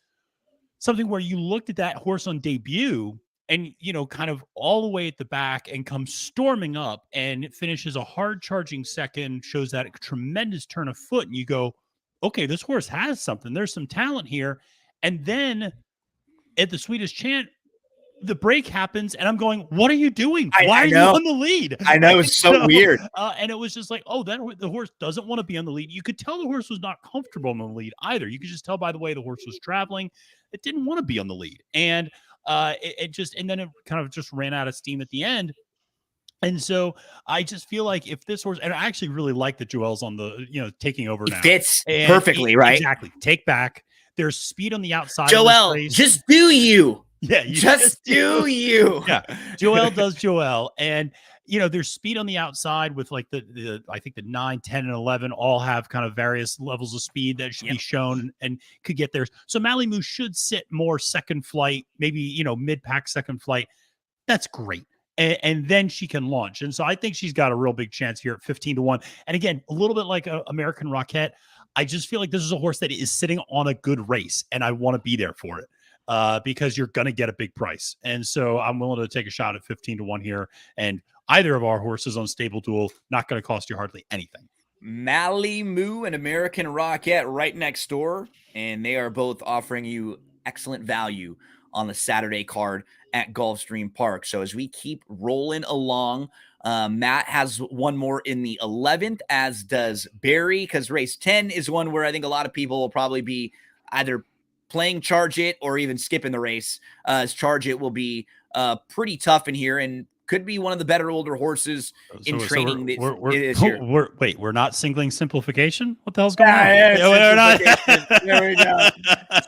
something where you looked at that horse on debut and, kind of all the way at the back and comes storming up and it finishes a hard charging second, shows that tremendous turn of foot. And you go, okay, this horse has something. There's some talent here. And then at the Swedish Chant, the break happens and I'm going, what are you doing? Why are you on the lead? I know. It's so weird. And it was just like, the horse doesn't want to be on the lead. You could tell the horse was not comfortable on the lead either. You could just tell by the way the horse was traveling. It didn't want to be on the lead. And and then it kind of just ran out of steam at the end. And so I just feel like if this horse, and I actually really like that Joel's on the, taking over now. It fits perfectly, right? Exactly. Take back. There's speed on the outside. Joel, just do you. Yeah, you just do you. Yeah, Joel does Joel. And, there's speed on the outside with like the I think the 9, 10, and 11 all have kind of various levels of speed that should be shown and could get there. So Malimu should sit more second flight, maybe, mid-pack second flight. That's great. And then she can launch. And so I think she's got a real big chance here at 15-1. And again, a little bit like American Rocket, I just feel like this is a horse that is sitting on a good race and I want to be there for it. Because you're going to get a big price. And so I'm willing to take a shot at 15-1 here. And either of our horses on Stable Duel, not going to cost you hardly anything. Malimu and American Rocket right next door. And they are both offering you excellent value on the Saturday card at Gulfstream Park. So as we keep rolling along, Matt has one more in the 11th, as does Barry, because race 10 is one where I think a lot of people will probably be either playing Charge It or even skipping the race, as Charge It will be pretty tough in here and could be one of the better older horses in training. We're not singling Simplification? What the hell's going on? There we go.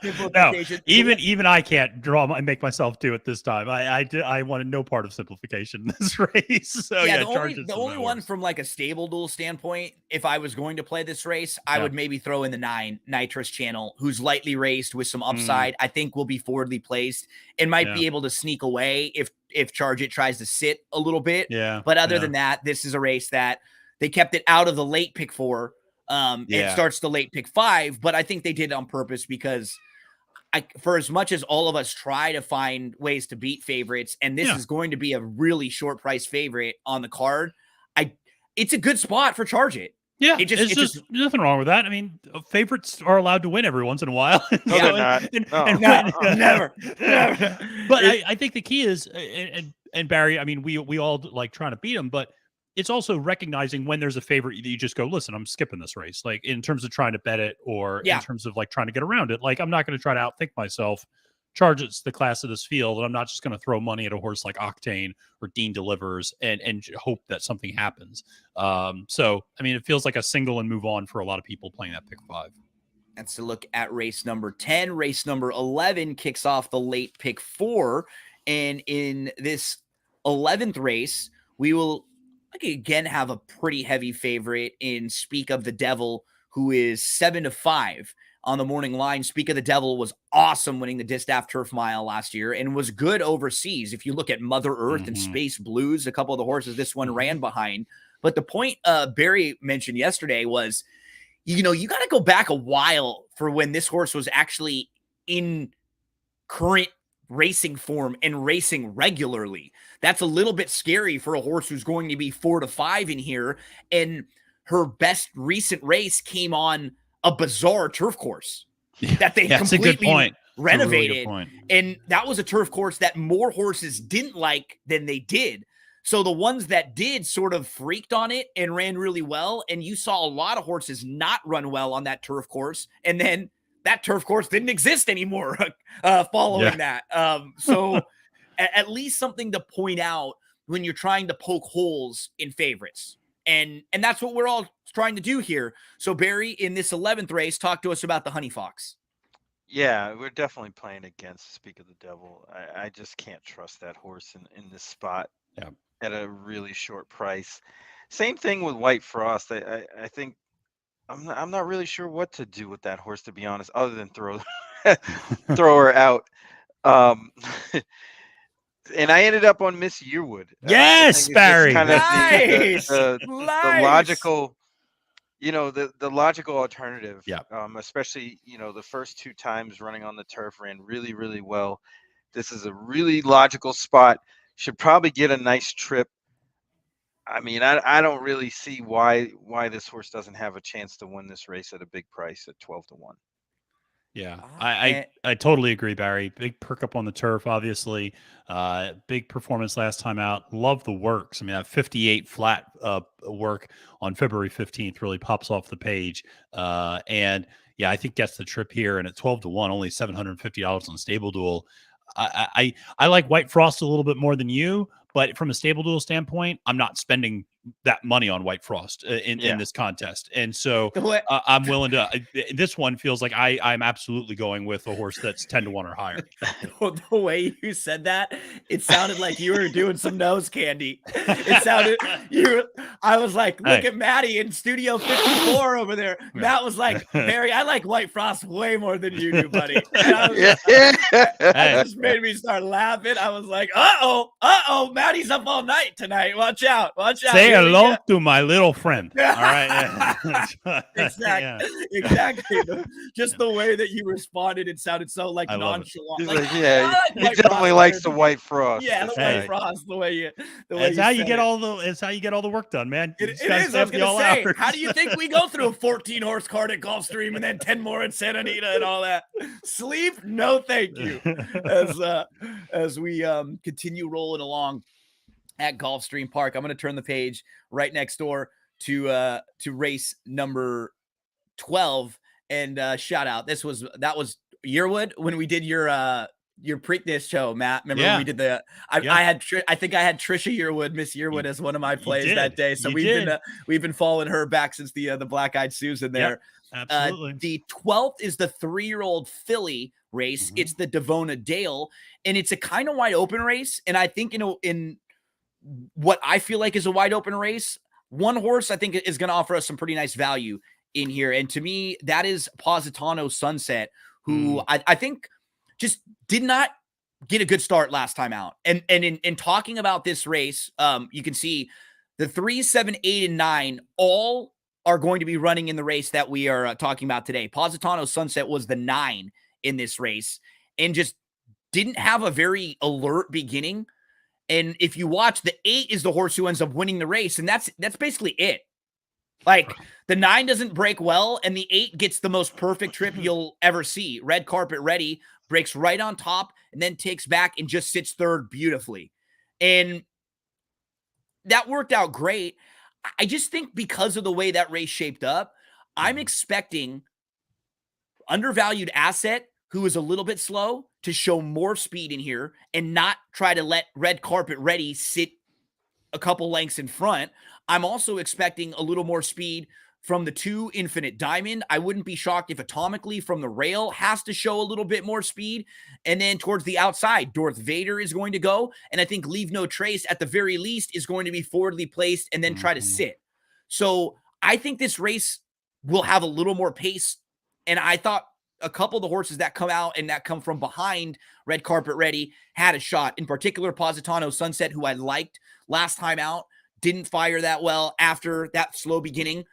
Simplification. No, even I can't draw and make myself do it this time. I wanted no part of Simplification in this race. So the only one from like a Stable Duel standpoint, if I was going to play this race, I would maybe throw in the 9 Nitrous Channel, who's lightly raced with some upside. I think will be forwardly placed and might be able to sneak away if Charge It tries to sit a little bit. Yeah. But other than that, this is a race that they kept it out of the late pick 4. It starts the late pick 5, but I think they did it on purpose because for as much as all of us try to find ways to beat favorites, and this is going to be a really short price favorite on the card, it's a good spot for Charge It. Yeah, it's just nothing wrong with that. I mean, favorites are allowed to win every once in a while. No, they're not. Never. But I think the key is, and Barry, I mean, we all like trying to beat them, but it's also recognizing when there's a favorite that you just go, listen, I'm skipping this race. Like in terms of trying to bet it or in terms of like trying to get around it. Like I'm not going to try to outthink myself. Charge It's the class of this field, and I'm not just going to throw money at a horse like Octane or Dean Delivers and hope that something happens. So, I mean, it feels like a single and move on for a lot of people playing that pick 5. That's a look at race number 10. Race number 11 kicks off the late pick 4. And in this 11th race, we will again have a pretty heavy favorite in Speak of the Devil, who is 7-5 on the morning line. Speak of the Devil was awesome winning the Distaff Turf Mile last year and was good overseas. If you look at Mother Earth and Space Blues, a couple of the horses this one ran behind. But the point Barry mentioned yesterday was, you got to go back a while for when this horse was actually in current racing form and racing regularly. That's a little bit scary for a horse who's going to be 4-5 in here. And her best recent race came on a bizarre turf course. that they That's a good completely point. renovated. It's a really good point. And that was a turf course that more horses didn't like than they did. So the ones that did sort of freaked on it and ran really well. And you saw a lot of horses not run well on that turf course. And then that turf course didn't exist anymore following that. So at least something to point out when you're trying to poke holes in favorites. And that's what we're all trying to do here. So Barry, in this 11th race, talk to us about the Honey Fox. Yeah, we're definitely playing against Speak of the Devil. I just can't trust that horse in this spot Yeah. at a really short price. Same thing with White Frost. I think I'm not really sure what to do with that horse, to be honest, other than throw her out. And I ended up on Miss Yearwood. Yes, I think it's just Barry. kind of Nice. the Nice. logical, the logical alternative. Yeah. Especially, the first 2 times running on the turf ran really, really well. This is a really logical spot. Should probably get a nice trip. I mean, I don't really see why this horse doesn't have a chance to win this race at a big price at 12-1. Yeah, And- I totally agree, Barry. Big perk up on the turf, obviously. Big performance last time out. Love the works. I mean, that 58 flat work on February 15th really pops off the page. And yeah, I think gets the trip here. And at 12-1, only $750 on Stable Duel. I like White Frost a little bit more than you, but from a Stable Duel standpoint, I'm not spending that money on White Frost in this contest. And so I'm willing to, this one feels like I'm absolutely going with a horse that's 10-1 or higher. The way you said that, it sounded like you were doing some nose candy. It sounded, I was like, look at Matty in Studio 54 over there. Matt was like, Barry, I like White Frost way more than you do, buddy. And I was that just made me start laughing. I was like, uh-oh, Matty's up all night tonight. Watch out. Say hello to my little friend. All right. Exactly. Just the way that you responded, it sounded so like nonchalant. He's like, he definitely likes the White Frost. Yeah, the White Frost. The way you. It's how you get all the work done, man. It is. I was gonna say, how do you think we go through a 14-horse card at Gulfstream and then 10 more at Santa Anita and all that? Sleep? No, thank you. As we continue rolling along at Gulfstream Park, I'm going to turn the page right next door to race number 12 and shout out. That was Yearwood when we did your Preakness show, Matt. Remember when we did the I think I had Trisha Yearwood, Miss Yearwood, as one of my plays that day. So we've been following her back since the Black Eyed Susan there. Yep, absolutely. The 12th is the 3-year-old filly race. It's the Devona Dale, and it's a kind of wide open race. And I think in what I feel like is a wide open race, one horse I think is going to offer us some pretty nice value in here. And to me, that is Positano Sunset, who I think just did not get a good start last time out. And in talking about this race, you can see the 3, 7, 8, and 9 all are going to be running in the race that we are talking about today. Positano Sunset was the 9 in this race and just didn't have a very alert beginning. And if you watch, the 8 is the horse who ends up winning the race. And that's basically it. Like the 9 doesn't break well, and the 8 gets the most perfect trip you'll ever see. Red carpet ready, breaks right on top, and then takes back and just sits third beautifully. And that worked out great. I just think because of the way that race shaped up, I'm expecting undervalued asset who is a little bit slow to show more speed in here and not try to let Red Carpet Ready sit a couple lengths in front. I'm also expecting a little more speed from the 2 Infinite Diamond. I wouldn't be shocked if Atomically from the rail has to show a little bit more speed. And then towards the outside, Darth Vader is going to go. And I think Leave No Trace at the very least is going to be forwardly placed and then try to sit. So I think this race will have a little more pace. And I thought a couple of the horses that come out and that come from behind Red Carpet Ready had a shot. In particular, Positano Sunset, who I liked last time out, didn't fire that well after that slow beginning.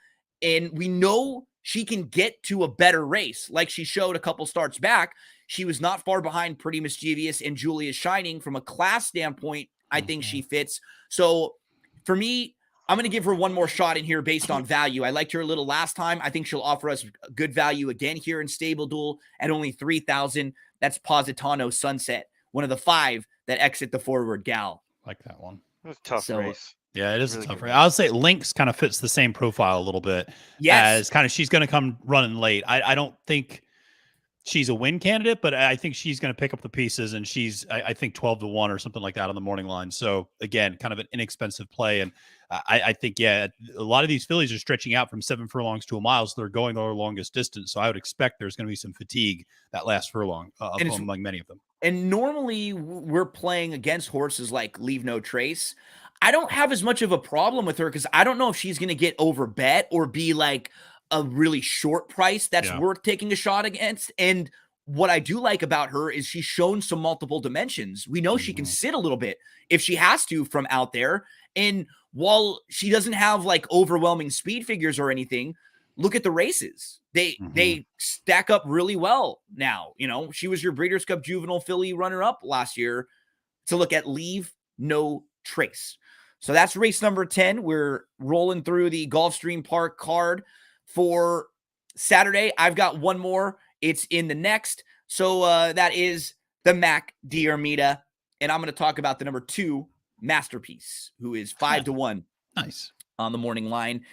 And we know she can get to a better race. Like she showed a couple starts back. She was not far behind Pretty Mischievous and Julia Shining. From a class standpoint, I think she fits. So for me, I'm going to give her one more shot in here based on value. I liked her a little last time. I think she'll offer us good value again here in Stable Duel at only 3,000. That's Positano Sunset, one of the 5 that exit the forward gal. Like that one. It was a tough So, race. Yeah, it is Really a tough good race. I would say Lynx kind of fits the same profile a little bit. Yes. As kind of she's going to come running late. I don't think she's a win candidate, but I think she's going to pick up the pieces, and she's I think 12-1 or something like that on the morning line. So again, kind of an inexpensive play, and I think a lot of these fillies are stretching out from 7 furlongs to a mile, so they're going their longest distance. So I would expect there's going to be some fatigue that last furlong among many of them. And normally we're playing against horses like Leave No Trace. I don't have as much of a problem with her because I don't know if she's going to get overbet or be like a really short price that's worth taking a shot against. And what I do like about her is she's shown some multiple dimensions. We know she can sit a little bit if she has to from out there. And while she doesn't have like overwhelming speed figures or anything, look at the races. They stack up really well now. You know, she was your Breeders' Cup Juvenile filly runner-up last year to look at Leave No Trace. So that's race number 10. We're rolling through the Gulfstream Park card for Saturday. I've got one more. It's in the next. So that is the Mac Diarmida. And I'm going to talk about the number 2 Masterpiece, who is 5-1. Nice. On the morning line.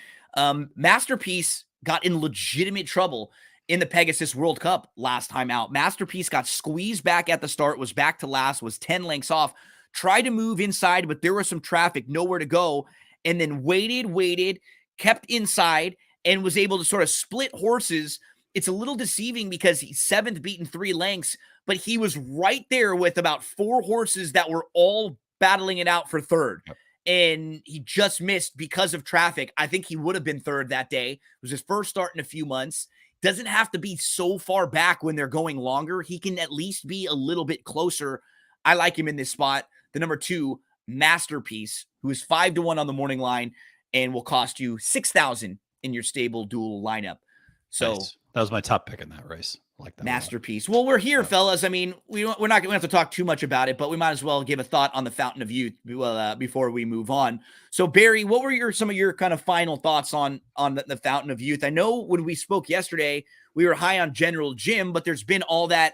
Masterpiece got in legitimate trouble in the Pegasus World Cup last time out. Masterpiece got squeezed back at the start, was back to last, was 10 lengths off, tried to move inside, but there was some traffic, nowhere to go, and then waited, kept inside, and was able to sort of split horses. It's a little deceiving because he's 7th, beaten 3 lengths, but he was right there with about 4 horses that were all battling it out for 3rd. Yep. And he just missed because of traffic. I think he would have been 3rd that day. It was his first start in a few months. Doesn't have to be so far back when they're going longer. He can at least be a little bit closer. I like him in this spot. The number 2 Masterpiece, who is 5-1 on the morning line and will cost you 6,000 in your Stable Duel lineup. So nice. That was my top pick in that race. I like that Masterpiece. Well, we're here, fellas. I mean, we're not going to have to talk too much about it, but we might as well give a thought on the Fountain of Youth before we move on. So, Barry, what were some of your kind of final thoughts on the Fountain of Youth? I know when we spoke yesterday, we were high on General Jim, but there's been all that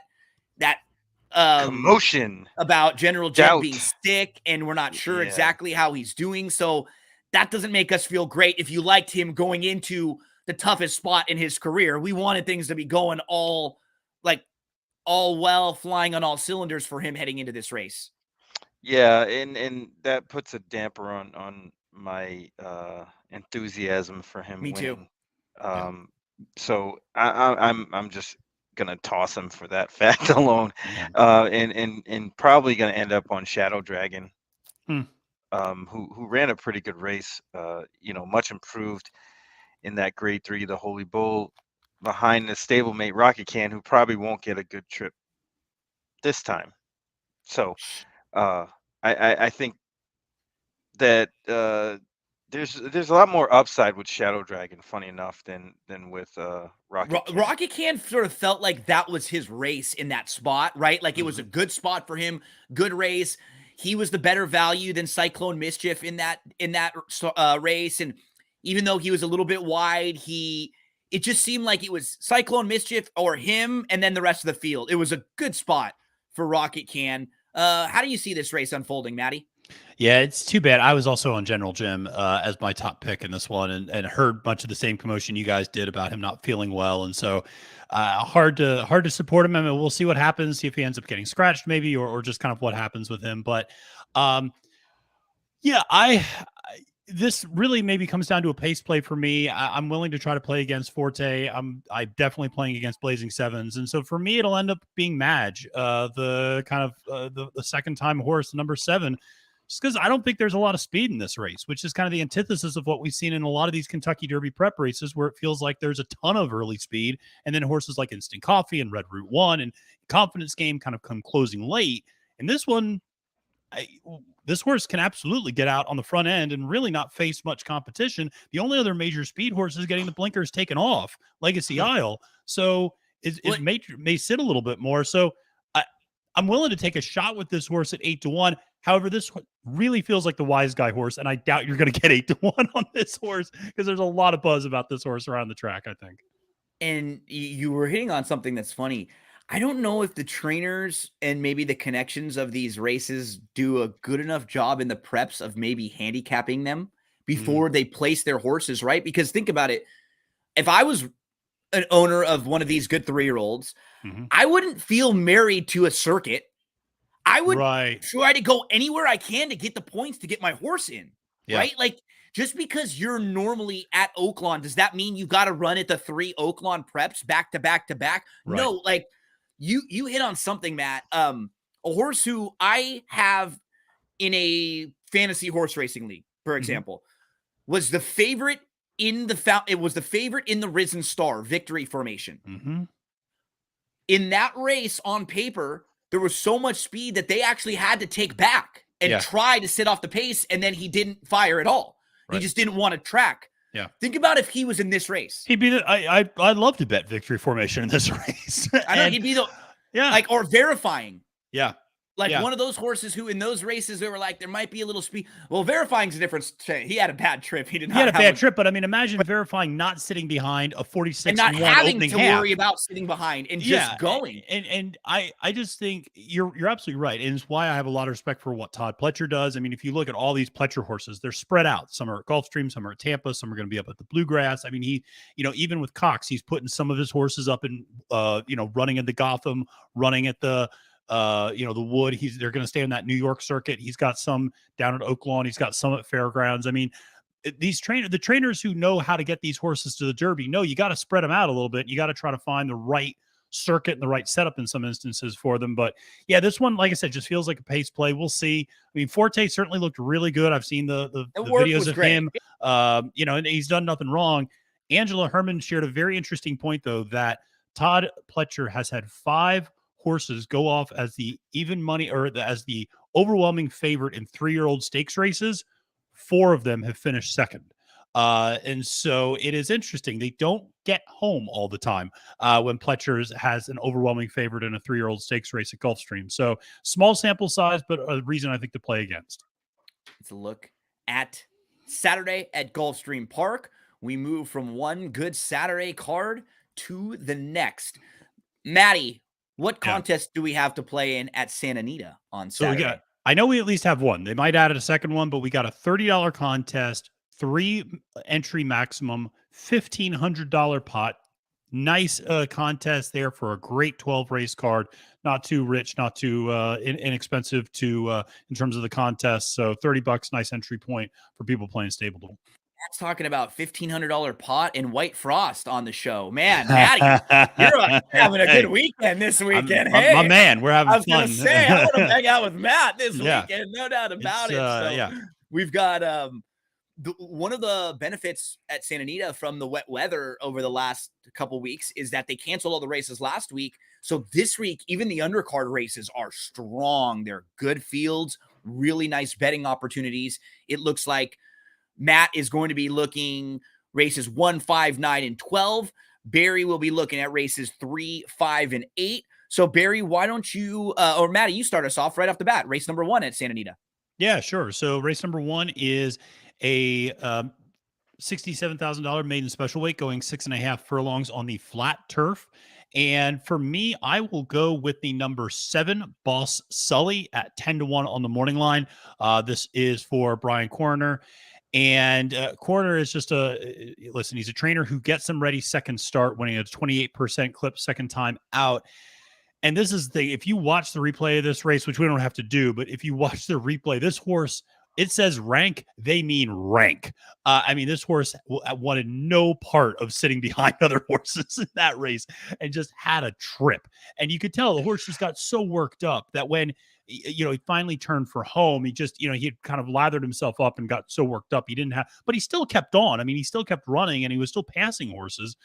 commotion about General Jim being sick, and we're not sure exactly how he's doing. So that doesn't make us feel great if you liked him going into the toughest spot in his career. We wanted things to be going all well, flying on all cylinders for him heading into this race. Yeah, and that puts a damper on my enthusiasm for him. Me winning. too. So I'm just gonna toss him for that fact alone, and probably gonna end up on Shadow Dragon, who ran a pretty good race. Much improved in that Grade 3, the Holy Bull, behind the stablemate Rocket Can, who probably won't get a good trip this time. So I think that there's a lot more upside with Shadow Dragon, funny enough, than with Rocket Can. Rocket Can sort of felt like that was his race in that spot, right? Like it was a good spot for him, good race. He was the better value than Cyclone Mischief in that race, and even though he was a little bit wide, it just seemed like it was Cyclone Mischief or him and then the rest of the field. It was a good spot for Rocket Can. How do you see this race unfolding, Matty? Yeah, it's too bad. I was also on General Jim as my top pick in this one, and heard much of the same commotion you guys did about him not feeling well, and so hard to support him. I mean, we'll see what happens, see if he ends up getting scratched maybe, or just kind of what happens with him. But this really maybe comes down to a pace play for me. I'm willing to try to play against Forte. I'm definitely playing against Blazing Sevens. And so for me, it'll end up being Madge, the kind of the second time horse, number 7, just because I don't think there's a lot of speed in this race, which is kind of the antithesis of what we've seen in a lot of these Kentucky Derby prep races, where it feels like there's a ton of early speed. And then horses like Instant Coffee and Red Route 1 and Confidence Game kind of come closing late. And this one, this horse can absolutely get out on the front end and really not face much competition. The only other major speed horse is getting the blinkers taken off, Legacy Isle. So it may sit a little bit more. So I'm willing to take a shot with this horse at 8-1. However, this really feels like the wise guy horse, and I doubt you're going to get 8-1 on this horse because there's a lot of buzz about this horse around the track, I think. And you were hitting on something that's funny. I don't know if the trainers and maybe the connections of these races do a good enough job in the preps of maybe handicapping them before they place their horses, right? Because think about it. If I was an owner of one of these good 3-year-olds, I wouldn't feel married to a circuit. I would try to go anywhere I can to get the points to get my horse in, right? Like, just because you're normally at Oaklawn, does that mean you got to run at the 3 Oaklawn preps back to back to back? Right. No, like you hit on something, Matt. A horse who I have in a fantasy horse racing league, for example, was the favorite in it was the favorite in the Risen Star victory formation. In that race on paper, there was so much speed that they actually had to take back and try to sit off the pace, and then he didn't fire at all. He just didn't want to track. Yeah. Think about if he was in this race. He'd be I'd love to bet victory formation in this race. I know he'd be or verifying. Yeah. One of those horses who in those races they were like, there might be a little speed. Well, verifying's a difference. He had a bad trip. He had a bad trip, but I mean, imagine verifying not sitting behind a 46 and not having to half. worry about sitting behind and just going. And I just think you're absolutely right. And it's why I have a lot of respect for what Todd Pletcher does. I mean, if you look at all these Pletcher horses, they're spread out. Some are at Gulfstream, some are at Tampa, some are going to be up at the Bluegrass. I mean, he, even with Cox, he's putting some of his horses up in, running at the Gotham, running at the, the Wood. They're going to stay on that New York circuit. He's got some down at Oaklawn. He's got some at Fairgrounds. I mean, the trainers who know how to get these horses to the Derby know you got to spread them out a little bit. You got to try to find the right circuit and the right setup in some instances for them. But yeah, this one, like I said, just feels like a pace play. We'll see. I mean, Forte certainly looked really good. I've seen the videos of him, and he's done nothing wrong. Angela Herman shared a very interesting point, though, that Todd Pletcher has had 5 horses go off as the even money or as the overwhelming favorite in 3-year-old stakes races. 4 of them have finished second. And so it is interesting. They don't get home all the time when Pletcher has an overwhelming favorite in a 3-year-old stakes race at Gulfstream. So small sample size, but a reason I think to play against. Let's look at Saturday at Gulfstream Park. We move from one good Saturday card to the next. Maddie, what contest do we have to play in at Santa Anita on Saturday? I know we at least have one. They might add a second one, but we got a $30 contest, 3 entry maximum, $1,500 pot. Nice contest there for a great 12 race card. Not too rich, not too inexpensive in terms of the contest. So $30, nice entry point for people playing Stable Duel. That's talking about $1,500 pot and White Frost on the show. Man, Maddie, you're having a good weekend this weekend. My man, we're having fun. I was going to say, I want to hang out with Matt this weekend. No doubt about it. We've got one of the benefits at Santa Anita from the wet weather over the last couple weeks is that they canceled all the races last week. So this week, even the undercard races are strong. They're good fields, really nice betting opportunities. It looks like Matt is going to be looking races 1, 5, 9, and 12. Barry will be looking at races 3, 5, and 8. So Barry, why don't you, or Maddie, you start us off right off the bat. Race number 1 at Santa Anita. Yeah, sure. So race number 1 is a $67,000 maiden special weight going 6.5 furlongs on the flat turf. And for me, I will go with the number 7, Boss Sully, at 10-1 on the morning line. This is for Brian Coroner. And Coroner is just he's a trainer who gets them ready second start, winning a 28% clip second time out. And this is if you watch the replay of this race, which we don't have to do, but if you watch the replay, this horse, it says rank, they mean rank. I mean, this horse wanted no part of sitting behind other horses in that race and just had a trip. And you could tell the horse just got so worked up that when he finally turned for home, he just, he had kind of lathered himself up and got so worked up. He didn't have, but he still kept on. I mean, he still kept running and he was still passing horses.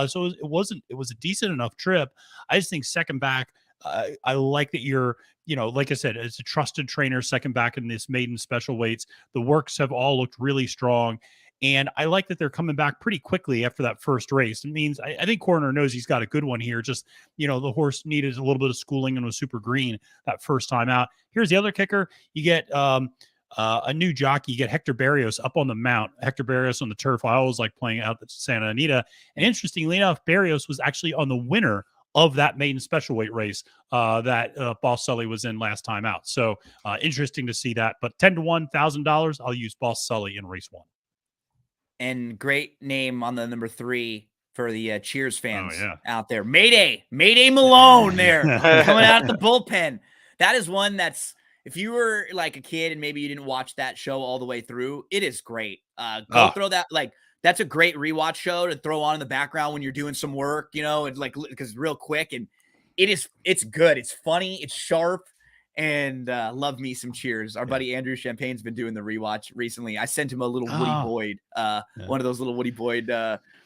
So it was a decent enough trip. I just think second back, I like that you're, like I said, as a trusted trainer, second back in this maiden special weights, the works have all looked really strong. And I like that they're coming back pretty quickly after that first race. It means I think Coroner knows he's got a good one here. Just, the horse needed a little bit of schooling and was super green that first time out. Here's the other kicker. You get a new jockey. You get Hector Barrios up on the mount. Hector Barrios on the turf. I always like playing out at Santa Anita. And interestingly enough, Barrios was actually on the winner of that maiden special weight race that Boss Sully was in last time out. So interesting to see that. But 10-1, $1,000, I'll use Boss Sully in race 1. And great name on the number 3 for the Cheers fans out there. Mayday Malone there coming out of the bullpen. That is one that's, if you were like a kid and maybe you didn't watch that show all the way through, it is great. Throw that, that's a great rewatch show to throw on in the background when you're doing some work, and because real quick, and it's good. It's funny. It's sharp. And love me some Cheers. Our buddy Andrew Champagne's been doing the rewatch recently. I sent him a little Woody Boyd, one of those little Woody Boyd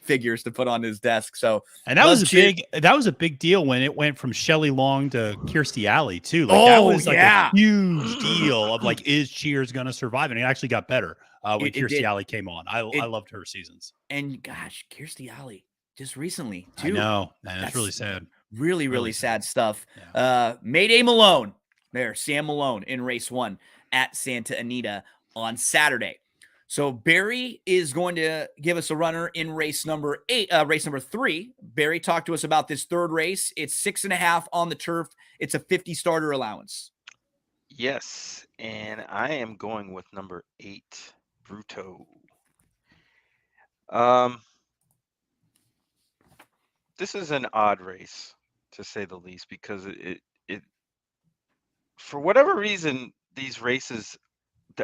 figures to put on his desk. So, and that was a big deal when it went from Shelley Long to Kirstie Alley too. That was a huge deal of is Cheers going to survive? And it actually got better when Kirstie Alley came on. I loved her seasons. And gosh, Kirstie Alley just recently too. I know, man, that's really sad. Really sad stuff. Yeah. Mayday Malone. There, Sam Malone in race 1 at Santa Anita on Saturday. So Barry is going to give us a runner in race number 3. Barry, talk to us about this third race. It's 6.5 on the turf. It's a 50 starter allowance. Yes, and I am going with number 8, Bruto. This is an odd race, to say the least, because it for whatever reason, these races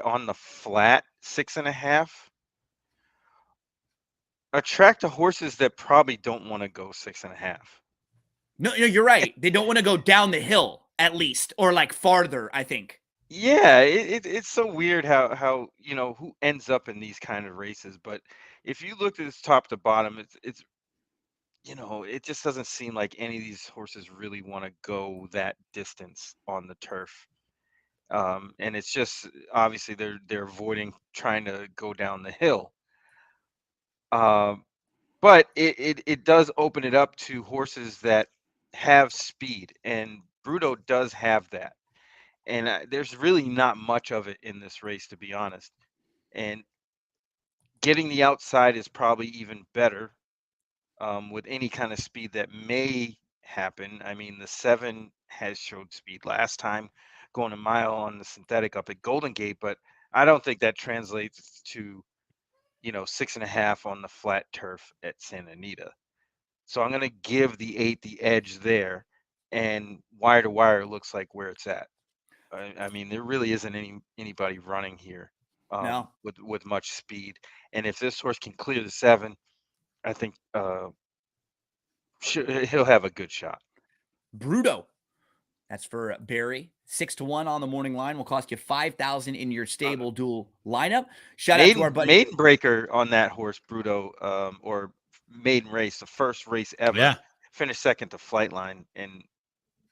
on the flat 6.5 attract the horses that probably don't want to go 6.5. No, you're right. They don't want to go down the hill at least, or farther, I think. Yeah, it's so weird how who ends up in these kind of races. But if you look at this top to bottom, it's it just doesn't seem like any of these horses really want to go that distance on the turf. And it's just obviously they're avoiding trying to go down the hill. But it does open it up to horses that have speed, and Bruto does have that. And there's really not much of it in this race, to be honest. And getting the outside is probably even better. With any kind of speed that may happen. I mean, the 7 has showed speed last time, going a mile on the synthetic up at Golden Gate, but I don't think that translates to, 6.5 on the flat turf at Santa Anita. So I'm going to give the 8 the edge there, and wire to wire looks like where it's at. I mean, there really isn't anybody running here with much speed, and if this horse can clear the 7, I think he'll have a good shot. Bruto. That's for Barry. 6-1 on the morning line will cost you $5,000 in your stable dual lineup. Shout out to our buddy. Maiden breaker on that horse, Bruto, or maiden race, the first race ever. Yeah. Finished second to Flightline and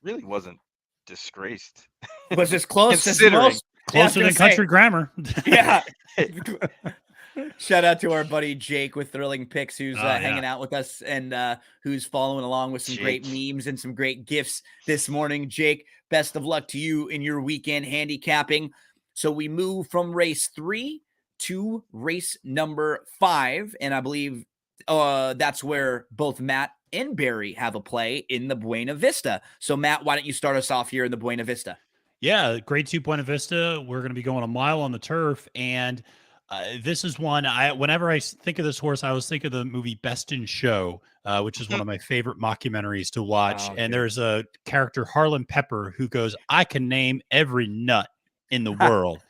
really wasn't disgraced. Was as close considering. as closer than Country Grammar. Yeah. Shout out to our buddy Jake with Thrilling Picks, who's hanging out with us and who's following along with some great memes and some great gifts this morning. Jake, best of luck to you in your weekend handicapping. So we move from race 3 to race number 5, and I believe that's where both Matt and Barry have a play in the Buena Vista. So Matt, why don't you start us off here in the Buena Vista? Yeah, grade 2 Buena Vista. We're going to be going a mile on the turf, and this is one whenever I think of this horse, I always think of the movie Best in Show, which is one of my favorite mockumentaries to watch. And there's a character, Harlan Pepper, who goes, "I can name every nut in the world."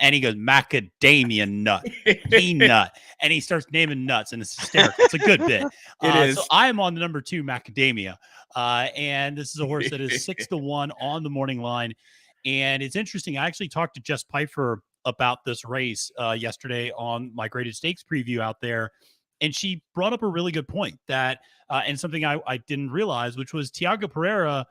And he goes, "Macadamia nut, peanut," and he starts naming nuts, and it's hysterical. It's a good bit. So I am on the number 2 Macadamia, and this is a horse that is 6-1 on the morning line. And it's interesting. I actually talked to Jess Pfeiffer about this race yesterday on my graded stakes preview out there. And she brought up a really good point that, and something I didn't realize, which was Tiago Pereira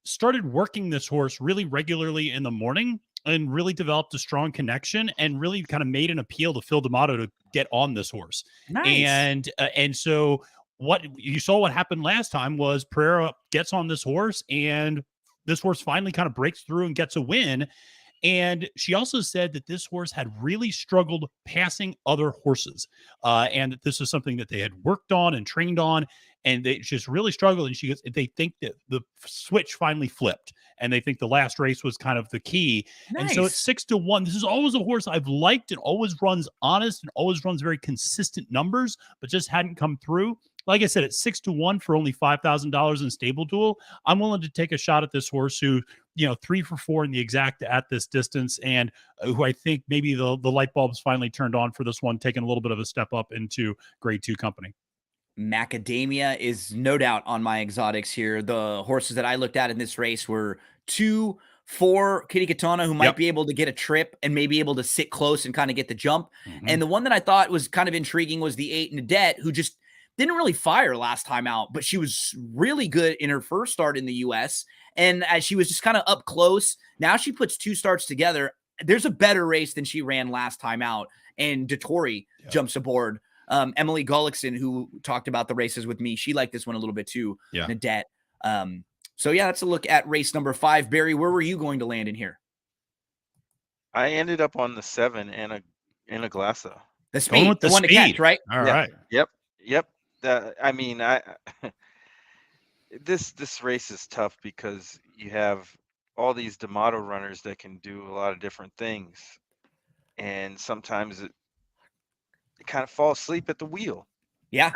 started working this horse really regularly in the morning. and really developed a strong connection and really kind of made an appeal to Phil D'Amato to get on this horse. Nice. And so what you saw what happened last time was Pereira gets on this horse, and this horse finally kind of breaks through and gets a win. And she also said that this horse had really struggled passing other horses, and that this was something that they had worked on and trained on, and they just really struggled. And she goes, they think that the switch finally flipped, and they think the last race was kind of the key. And so it's Nice. 6-1. This is always a horse I've liked and always runs honest and always runs very consistent numbers, but just hadn't come through. Like I said, it's 6-1 for only $5,000 in stable duel. I'm willing to take a shot at this horse who, 3 for 4 in the exact at this distance, and who I think maybe the light bulbs finally turned on for this one, taking a little bit of a step up into grade 2 company. Macadamia is no doubt on my exotics here. The horses that I looked at in this race were 2, 4 Kitty Katana, who might Yep. be able to get a trip and maybe able to sit close and kind of get the jump. Mhm. And the one that I thought was kind of intriguing was the 8 Nadette, who just didn't really fire last time out, but she was really good in her first start in the US. And as she was just kind of up close, now she puts 2 starts together. There's a better race than she ran last time out. And Dettori jumps aboard. Emily Gullickson, who talked about the races with me, she liked this one a little bit too. Yeah. Nadette. So yeah, that's a look at race number 5. Barry, where were you going to land in here? I ended up on the 7 and a Glassa. The Going speed, with the the one to catch, speed. right? All Yeah. right. Yep. I mean, this race is tough because you have all these D'Amato runners that can do a lot of different things, and sometimes it kind of falls asleep at the wheel. Yeah.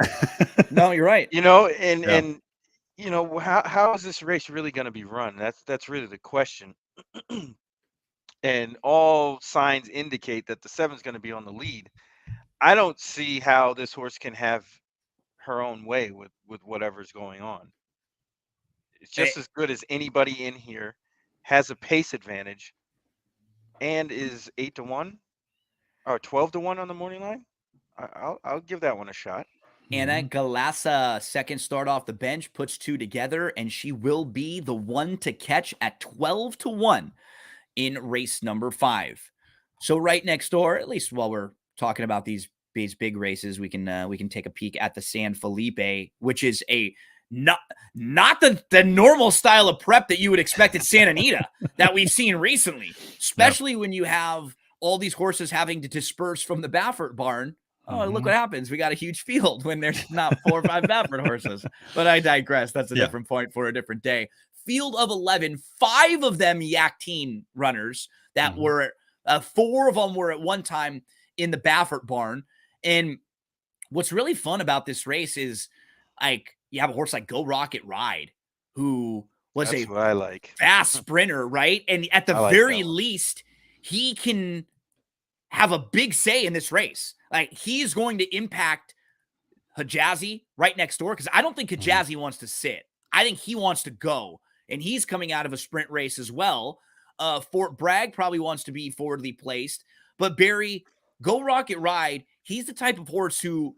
No, you're right. And how is this race really going to be run? That's really the question. And all signs indicate that the 7's going to be on the lead. I don't see how this horse can have her own way with whatever's going on. It's just as good as anybody in here, has a pace advantage, and is 8-1 or 12-1 on the morning line. I'll give that one a shot. Anna Galassa, second start off the bench, puts 2 together, and she will be the one to catch at 12-1 in race number 5. So right next door, at least while we're talking about these big races, we can take a peek at the San Felipe, which is a not the normal style of prep that you would expect at Santa Anita that we've seen recently, especially when you have all these horses having to disperse from the Baffert barn. Oh, look what happens. We got a huge field when there's not 4 or 5 Baffert horses. But I digress. That's a different point for a different day. Field of 11, 5 of them Yak Teen runners that were 4 of them were at one time in the Baffert barn. And what's really fun about this race is, like, you have a horse like Go Rocket Ride, who was That's what I like. fast sprinter, right? And at the I like very that one. least, he can have a big say in this race. Like, he's going to impact Hijazi right next door, because I don't think Hijazi wants to sit. I think he wants to go, and he's coming out of a sprint race as well. Fort Bragg probably wants to be forwardly placed, but Barry, Go Rocket Ride, he's the type of horse who,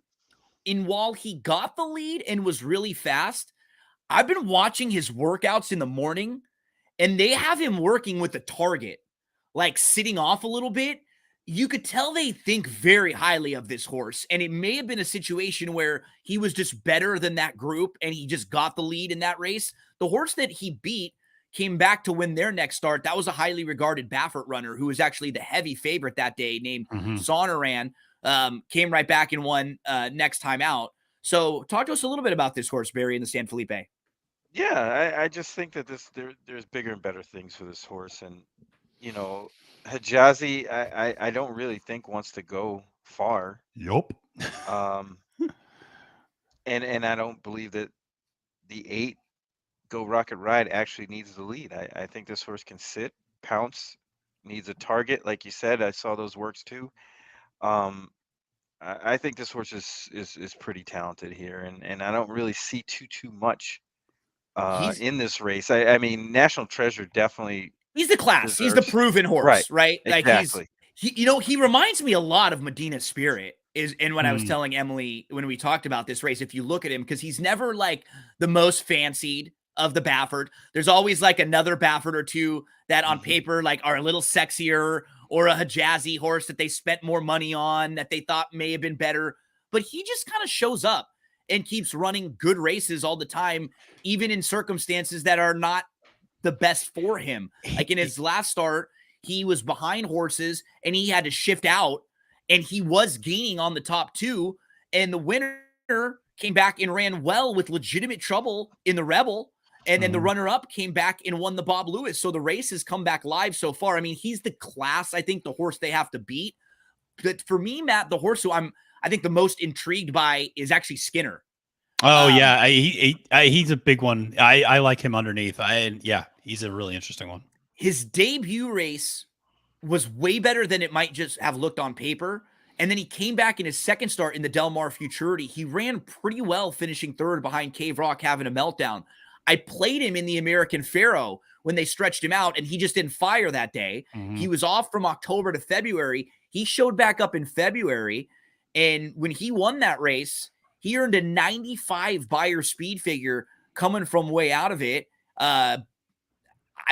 while he got the lead and was really fast, I've been watching his workouts in the morning, and they have him working with the target, like sitting off a little bit. You could tell they think very highly of this horse, and it may have been a situation where he was just better than that group, and he just got the lead in that race. The horse that he beat came back to win their next start. That was a highly regarded Baffert runner who was actually the heavy favorite that day, named Sonoran. Came right back and won next time out. So talk to us a little bit about this horse, Barry, in the San Felipe. Yeah, I just think that there's bigger and better things for this horse, and Hijazi, I don't really think wants to go far. Yup. And I don't believe that the 8 Go Rocket Ride actually needs the lead. I think this horse can sit, pounce, needs a target, like you said. I saw those works too. I think this horse is pretty talented here, and I don't really see too much in this race. I mean, National Treasure definitely. He's the class. He's the deserves- proven horse, right? Like Exactly. he reminds me a lot of Medina Spirit. And when I was telling Emily when we talked about this race, if you look at him, because he's never like the most fancied of the Baffert. There's always like another Baffert or two that on Mhm. paper like are a little sexier, or a Hijazi horse that they spent more money on that they thought may have been better. But he just kind of shows up and keeps running good races all the time, even in circumstances that are not the best for him. Like in his last start, he was behind horses and he had to shift out, and he was gaining on the top two. And the winner came back and ran well with legitimate trouble in the Rebel. And then the runner-up came back and won the Bob Lewis. So the race has come back live so far. I mean, he's the class, I think, the horse they have to beat. But for me, Matt, the horse who I think the most intrigued by is actually Skinner. Oh yeah, he's a big one. I like him underneath. Yeah, he's a really interesting one. His debut race was way better than it might just have looked on paper. And then he came back in his second start in the Del Mar Futurity. He ran pretty well, finishing third behind Cave Rock, having a meltdown. I played him in the American Pharaoh when they stretched him out, and he just didn't fire that day. He was off from October to February. He showed back up in February, and when he won that race, he earned a 95 buyer speed figure coming from way out of it. I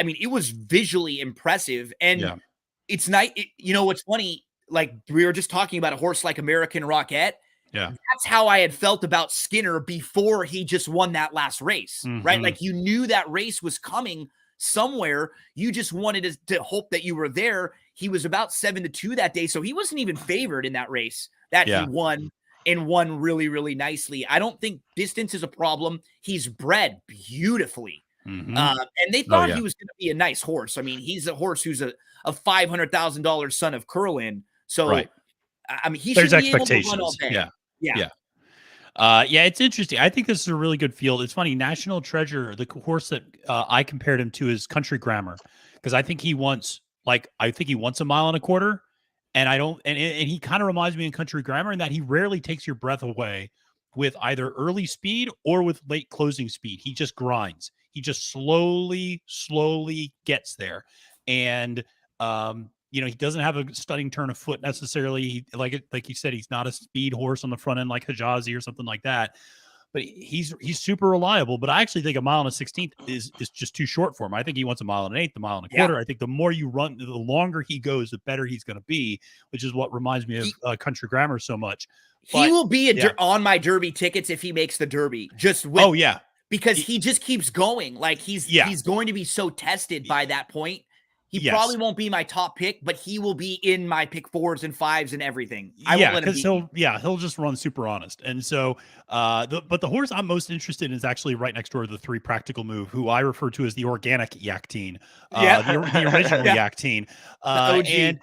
mean, it was visually impressive, and it's nice. You know what's funny? Like we were just talking about a horse like American Rocket. Yeah. That's how I had felt about Skinner before he just won that last race, right? Like you knew that race was coming somewhere. You just wanted to hope that you were there. He was about 7-2 that day. So he wasn't even favored in that race that he won, and won really, really nicely. I don't think distance is a problem. He's bred beautifully. And they thought he was going to be a nice horse. I mean, he's a horse who's a $500,000 son of Curlin. So, I mean, he should be able to run all day. Yeah. It's interesting. I think this is a really good field. It's funny. National Treasure, the horse that I compared him to, is Country Grammar, because I think he wants a mile and a quarter, and I don't. And he kind of reminds me of Country Grammar in that he rarely takes your breath away with either early speed or with late closing speed. He just grinds. He just slowly gets there, and he doesn't have a stunning turn of foot necessarily. Like you said, he's not a speed horse on the front end like Hijazi or something like that. But he's super reliable. But I actually think a mile and a 16th is just too short for him. I think he wants a mile and an eighth, a mile and a quarter. I think the more you run, the longer he goes, the better he's going to be, which is what reminds me of Country Grammar so much. He will be on my Derby tickets if he makes the Derby. Because he just keeps going. Like he's going to be so tested by that point. He probably won't be my top pick, but he will be in my pick 4s and 5s and everything. I won't let him because he'll just run super honest. And so, but the horse I'm most interested in is actually right next door to the 3 Practical Move, who I refer to as the organic Yakteen, the original Yakteen. And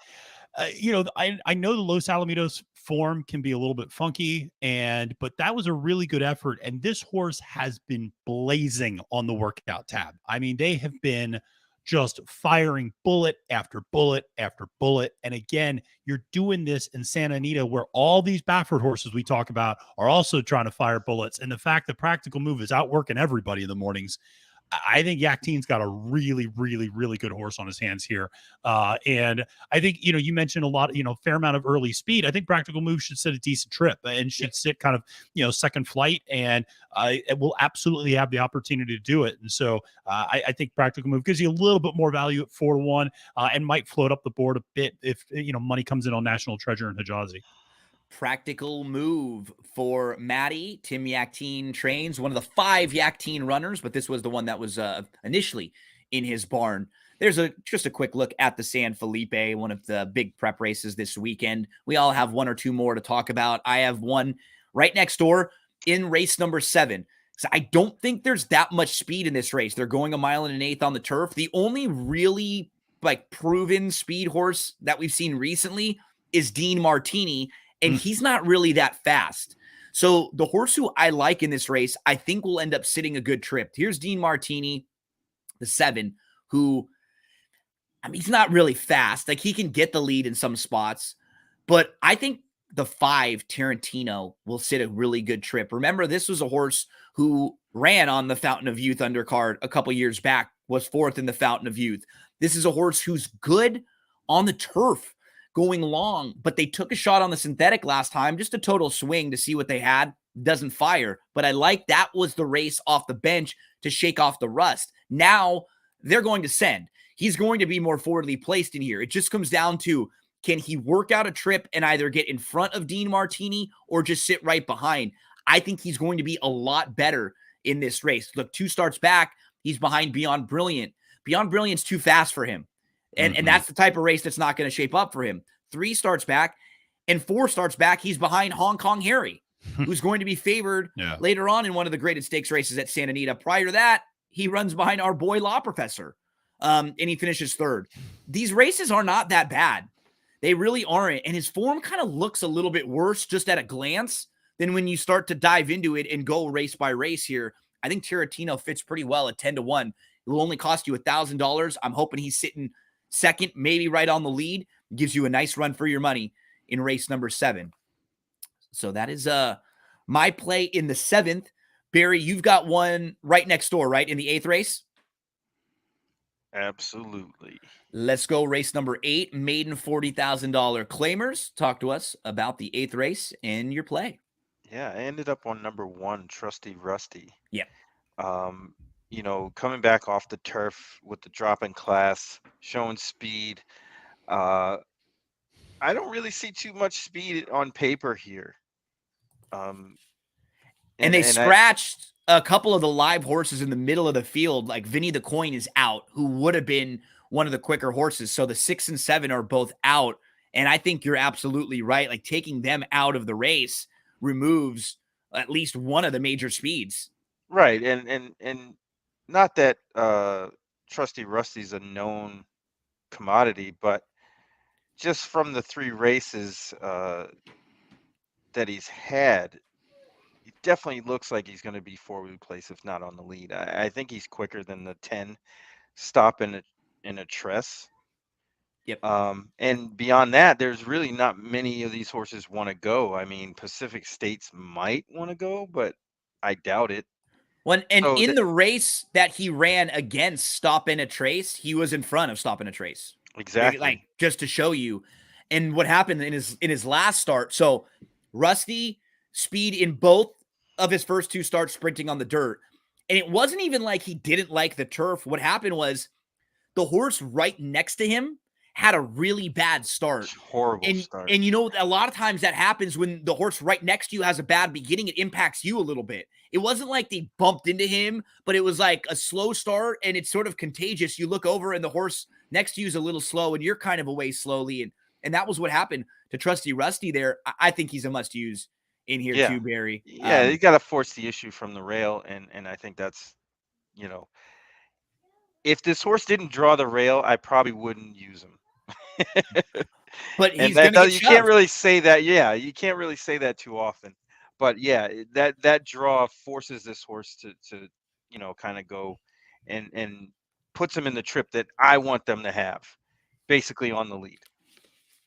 I know the Los Alamitos form can be a little bit funky, but that was a really good effort. And this horse has been blazing on the workout tab. I mean, they have been just firing bullet after bullet after bullet. And again, you're doing this in Santa Anita, where all these Baffert horses we talk about are also trying to fire bullets. And the fact that Practical Move is outworking everybody in the mornings, I think Yakteen's got a really, really, really good horse on his hands here. And I think, you mentioned a lot, fair amount of early speed. I think Practical Move should sit a decent trip and should sit kind of, second flight, and it will absolutely have the opportunity to do it. And so I think Practical Move gives you a little bit more value at 4-1 and might float up the board a bit if, money comes in on National Treasure and Hijazi. Practical Move for Maddie. Tim Yakteen trains, one of the 5 Yakteen runners, but this was the one that was initially in his barn. There's just a quick look at the San Felipe, one of the big prep races this weekend. We all have 1 or 2 more to talk about. I have one right next door in race number 7. So I don't think there's that much speed in this race. They're going a mile and an eighth on the turf. The only really proven speed horse that we've seen recently is Dean Martini, and he's not really that fast. So the horse who I like in this race, I think will end up sitting a good trip. Here's Dean Martini, the 7, who, he's not really fast. Like, he can get the lead in some spots, but I think the 5, Tarantino, will sit a really good trip. Remember, this was a horse who ran on the Fountain of Youth undercard a couple years back, was 4th in the Fountain of Youth. This is a horse who's good on the turf going long, but they took a shot on the synthetic last time, just a total swing to see what they had. Doesn't fire, but I like that was the race off the bench to shake off the rust. Now they're going to send. He's going to be more forwardly placed in here. It just comes down to, can he work out a trip and either get in front of Dean Martini or just sit right behind? I think he's going to be a lot better in this race. Look, 2 starts back, he's behind Beyond Brilliant. Beyond Brilliant's too fast for him. And that's the type of race that's not going to shape up for him. 3 starts back and 4 starts back, he's behind Hong Kong Harry, who's going to be favored later on in one of the graded stakes races at Santa Anita. Prior to that, he runs behind our boy Law Professor, and he finishes 3rd. These races are not that bad. They really aren't. And his form kind of looks a little bit worse just at a glance than when you start to dive into it and go race by race here. I think Tarantino fits pretty well at 10-1. It will only cost you $1,000. I'm hoping he's sitting second, maybe right on the lead. Gives you a nice run for your money in race number 7. So that is my play in the 7th. Barry, you've got one right next door, right? In the 8th race? Absolutely. Let's go race number 8, maiden $40,000 claimers. Talk to us about the 8th race and your play. Yeah, I ended up on number 1, Trusty Rusty. Yeah. Coming back off the turf with the drop in class, showing speed. I don't really see too much speed on paper here. And they scratched a couple of the live horses in the middle of the field. Like Vinny the Coin is out, who would have been one of the quicker horses. So the 6 and 7 are both out. And I think you're absolutely right. Like taking them out of the race removes at least one of the major speeds. Right. And not that Trusty Rusty's a known commodity, but just from the 3 races that he's had, it definitely looks like he's going to be forward place, if not on the lead. I think he's quicker than the 10 stop in a tress. Yep. And beyond that, there's really not many of these horses want to go. I mean, Pacific States might want to go, but I doubt it. In the race that he ran against Stop in a Trace, he was in front of Stop in a Trace. Exactly. Like just to show you. And what happened in his last start. So Rusty speed in both of his first 2 starts sprinting on the dirt. And it wasn't even like he didn't like the turf. What happened was the horse right next to him had a really bad start. Horrible start. And a lot of times that happens when the horse right next to you has a bad beginning. It impacts you a little bit. It wasn't like they bumped into him, but it was like a slow start and it's sort of contagious. You look over and the horse next to you is a little slow and you're kind of away slowly. And that was what happened to Trusty Rusty there. I think he's a must use in here too, Barry. Yeah, you got to force the issue from the rail. And I think that's, if this horse didn't draw the rail, I probably wouldn't use him. But he's you can't really say that. Yeah, you can't really say that too often. But yeah, that draw forces this horse to kind of go and puts him in the trip that I want them to have, basically on the lead.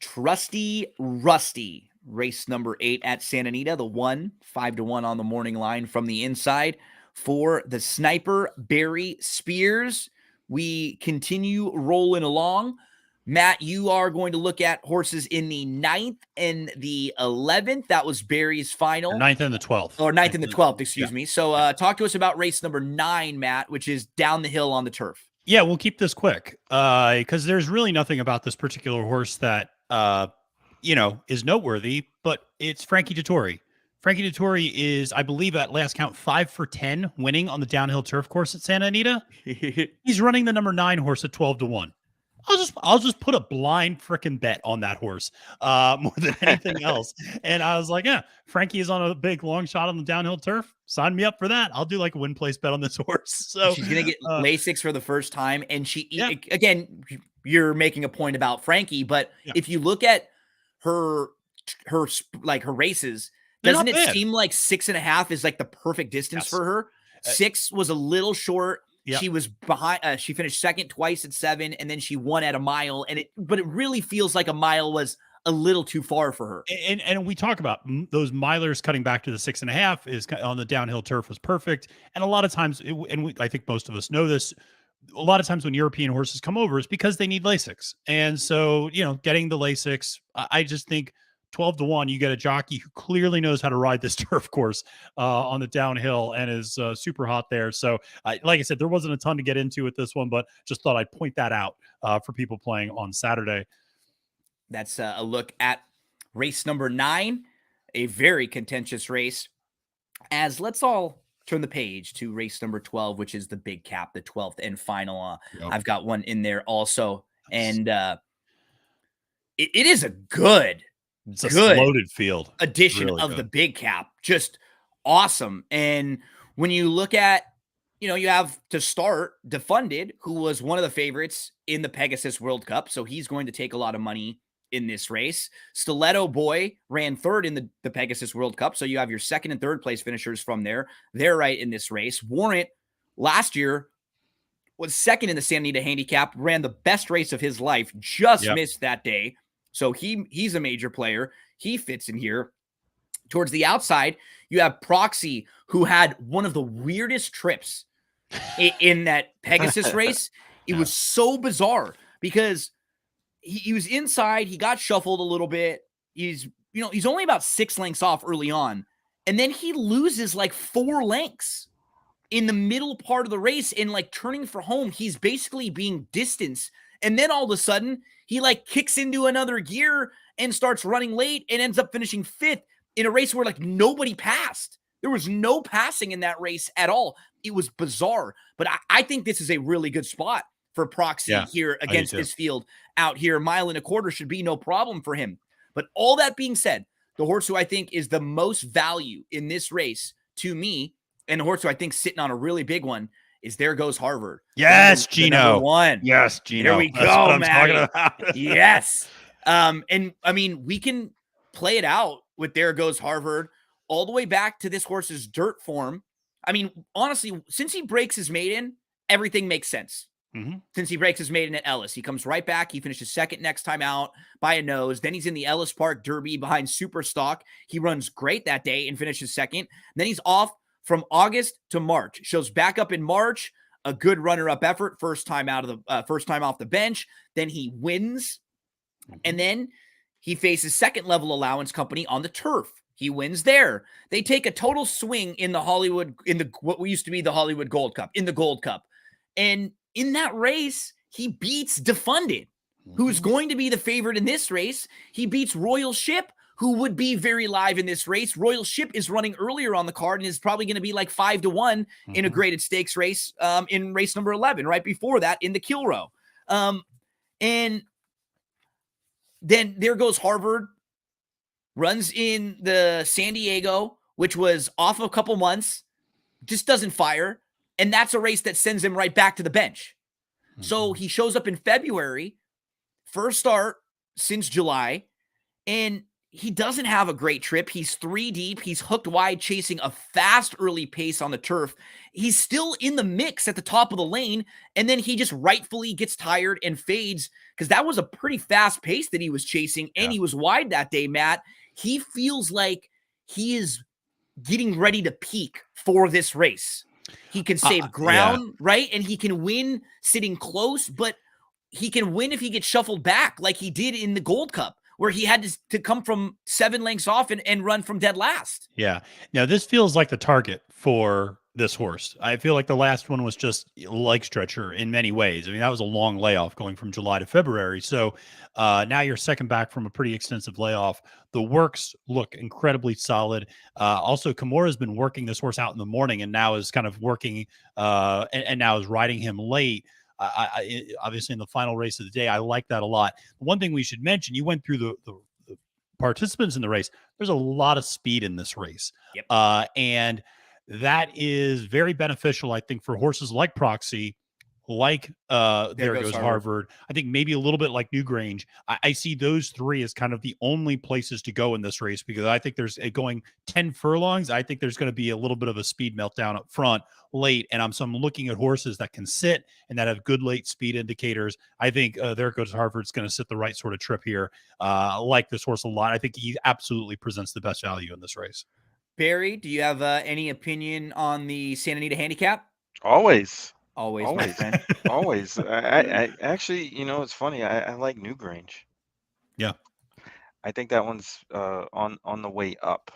Trusty Rusty, race number 8 at Santa Anita, the 5-1 on the morning line from the inside for the sniper, Barry Spears. We continue rolling along. Matt, you are going to look at horses in the 9th and the 11th. That was Barry's final. 9th and the 12th. Or 9th and the 12th, excuse me. So talk to us about race number 9, Matt, which is down the hill on the turf. Yeah, we'll keep this quick because there's really nothing about this particular horse that, is noteworthy, but it's Frankie Dettori. Frankie Dettori is, I believe at last count, 5 for 10 winning on the downhill turf course at Santa Anita. He's running the number 9 horse at 12-1. I'll just put a blind freaking bet on that horse more than anything else. And I was like, yeah, Frankie is on a big long shot on the downhill turf. Sign me up for that. I'll do like a win place bet on this horse. So she's going to get Lasix for the first time. And again, you're making a point about Frankie, but if you look at her races, doesn't it seem like 6.5 is like the perfect distance for her? 6 was a little short. Yep. She was behind. She finished second twice at 7, and then she won at a mile. But it really feels like a mile was a little too far for her. And we talk about those milers cutting back to the 6.5 is on the downhill turf was perfect. And a lot of times, I think most of us know this. A lot of times when European horses come over, it's because they need Lasix. And so, getting the Lasix, I just think 12 to 1, you get a jockey who clearly knows how to ride this turf course on the downhill and is super hot there. So, like I said, there wasn't a ton to get into with this one, but just thought I'd point that out for people playing on Saturday. That's a look at race number 9, a very contentious race. As let's all turn the page to race number 12, which is the big cap, the 12th and final. I've got one in there also. Nice. And it is a good loaded field edition really of good. The big cap. Just awesome. And when you look at, you have to start Defunded, who was one of the favorites in the Pegasus World Cup. So he's going to take a lot of money in this race. Stiletto Boy ran third in the Pegasus World Cup. So you have your second and third place finishers from there. They're right in this race. Warrant last year was second in the Santa Anita Handicap, ran the best race of his life, just missed that day. So he's a major player. He fits in here. Towards the outside, you have Proxy, who had one of the weirdest trips in that Pegasus race. It was so bizarre because he was inside. He got shuffled a little bit. He's only about 6 lengths off early on. And then he loses like 4 lengths in the middle part of the race and like turning for home. He's basically being distanced. And then all of a sudden he like kicks into another gear and starts running late and ends up finishing 5th in a race where like nobody passed. There was no passing in that race at all. It was bizarre. But I think this is a really good spot for Proxy here against this field out here. 1.25 miles should be no problem for him. But all that being said, the horse who I think is the most value in this race to me, and the horse who I think sitting on a really big one, is There Goes Harvard. Yes, Gino. One. Yes, Gino. There we That's go, what I'm Matty. talking about. Yes. And I mean, we can play it out with There Goes Harvard all the way back to this horse's dirt form. I mean, honestly, since he breaks his maiden, everything makes sense. Mm-hmm. Since he breaks his maiden at Ellis, he comes right back. He finishes second next time out by a nose. Then he's in the Ellis Park Derby behind Superstock. He runs great that day and finishes second. Then he's off from August to March. Shows back up in March, a good runner-up effort, first time off the bench. Then he wins, and then he faces second level allowance company on the turf. He wins there. They take a total swing in what used to be the Hollywood Gold Cup, in the Gold Cup. And in that race, he beats Defunded, who's going to be the favorite in this race. He beats Royal Ship, who would be very live in this race. Royal Ship is running earlier on the card and is probably going to be like 5 to 1 in a graded stakes race in race number 11, right before that in the Kilroe. And then There Goes Harvard, runs in the San Diego, which was off a couple months, just doesn't fire. And that's a race that sends him right back to the bench. So he shows up in February, first start since July, and he doesn't have a great trip. He's 3 deep. He's hooked wide, chasing a fast early pace on the turf. He's still in the mix at the top of the lane, and then he just rightfully gets tired and fades because that was a pretty fast pace that he was chasing, and he was wide that day, Matt. He feels like he is getting ready to peak for this race. He can save ground, right? And he can win sitting close, but he can win if he gets shuffled back like he did in the Gold Cup, where he had to come from 7 lengths off and run from dead last. Yeah. Now, this feels like the target for this horse. I feel like the last one was just leg stretcher in many ways. I mean, that was a long layoff going from July to February. So now you're second back from a pretty extensive layoff. The works look incredibly solid. Also, Kimura's been working this horse out in the morning and now is kind of working and now is riding him late. Obviously, in the final race of the day, I like that a lot. One thing we should mention, you went through the participants in the race. There's a lot of speed in this race. Yep. And that is very beneficial, I think, for horses like Proxy, like There Goes Harvard. I think maybe a little bit like Newgrange. I see those 3 as kind of the only places to go in this race because I think there's going 10 furlongs. I think there's going to be a little bit of a speed meltdown up front late. And so I'm looking at horses that can sit and that have good late speed indicators. I think There Goes Harvard's going to sit the right sort of trip here. I like this horse a lot. I think he absolutely presents the best value in this race. Barry, do you have any opinion on the Santa Anita handicap? Always, my friend. always. I actually, it's funny. I like Newgrange. Yeah. I think that one's on the way up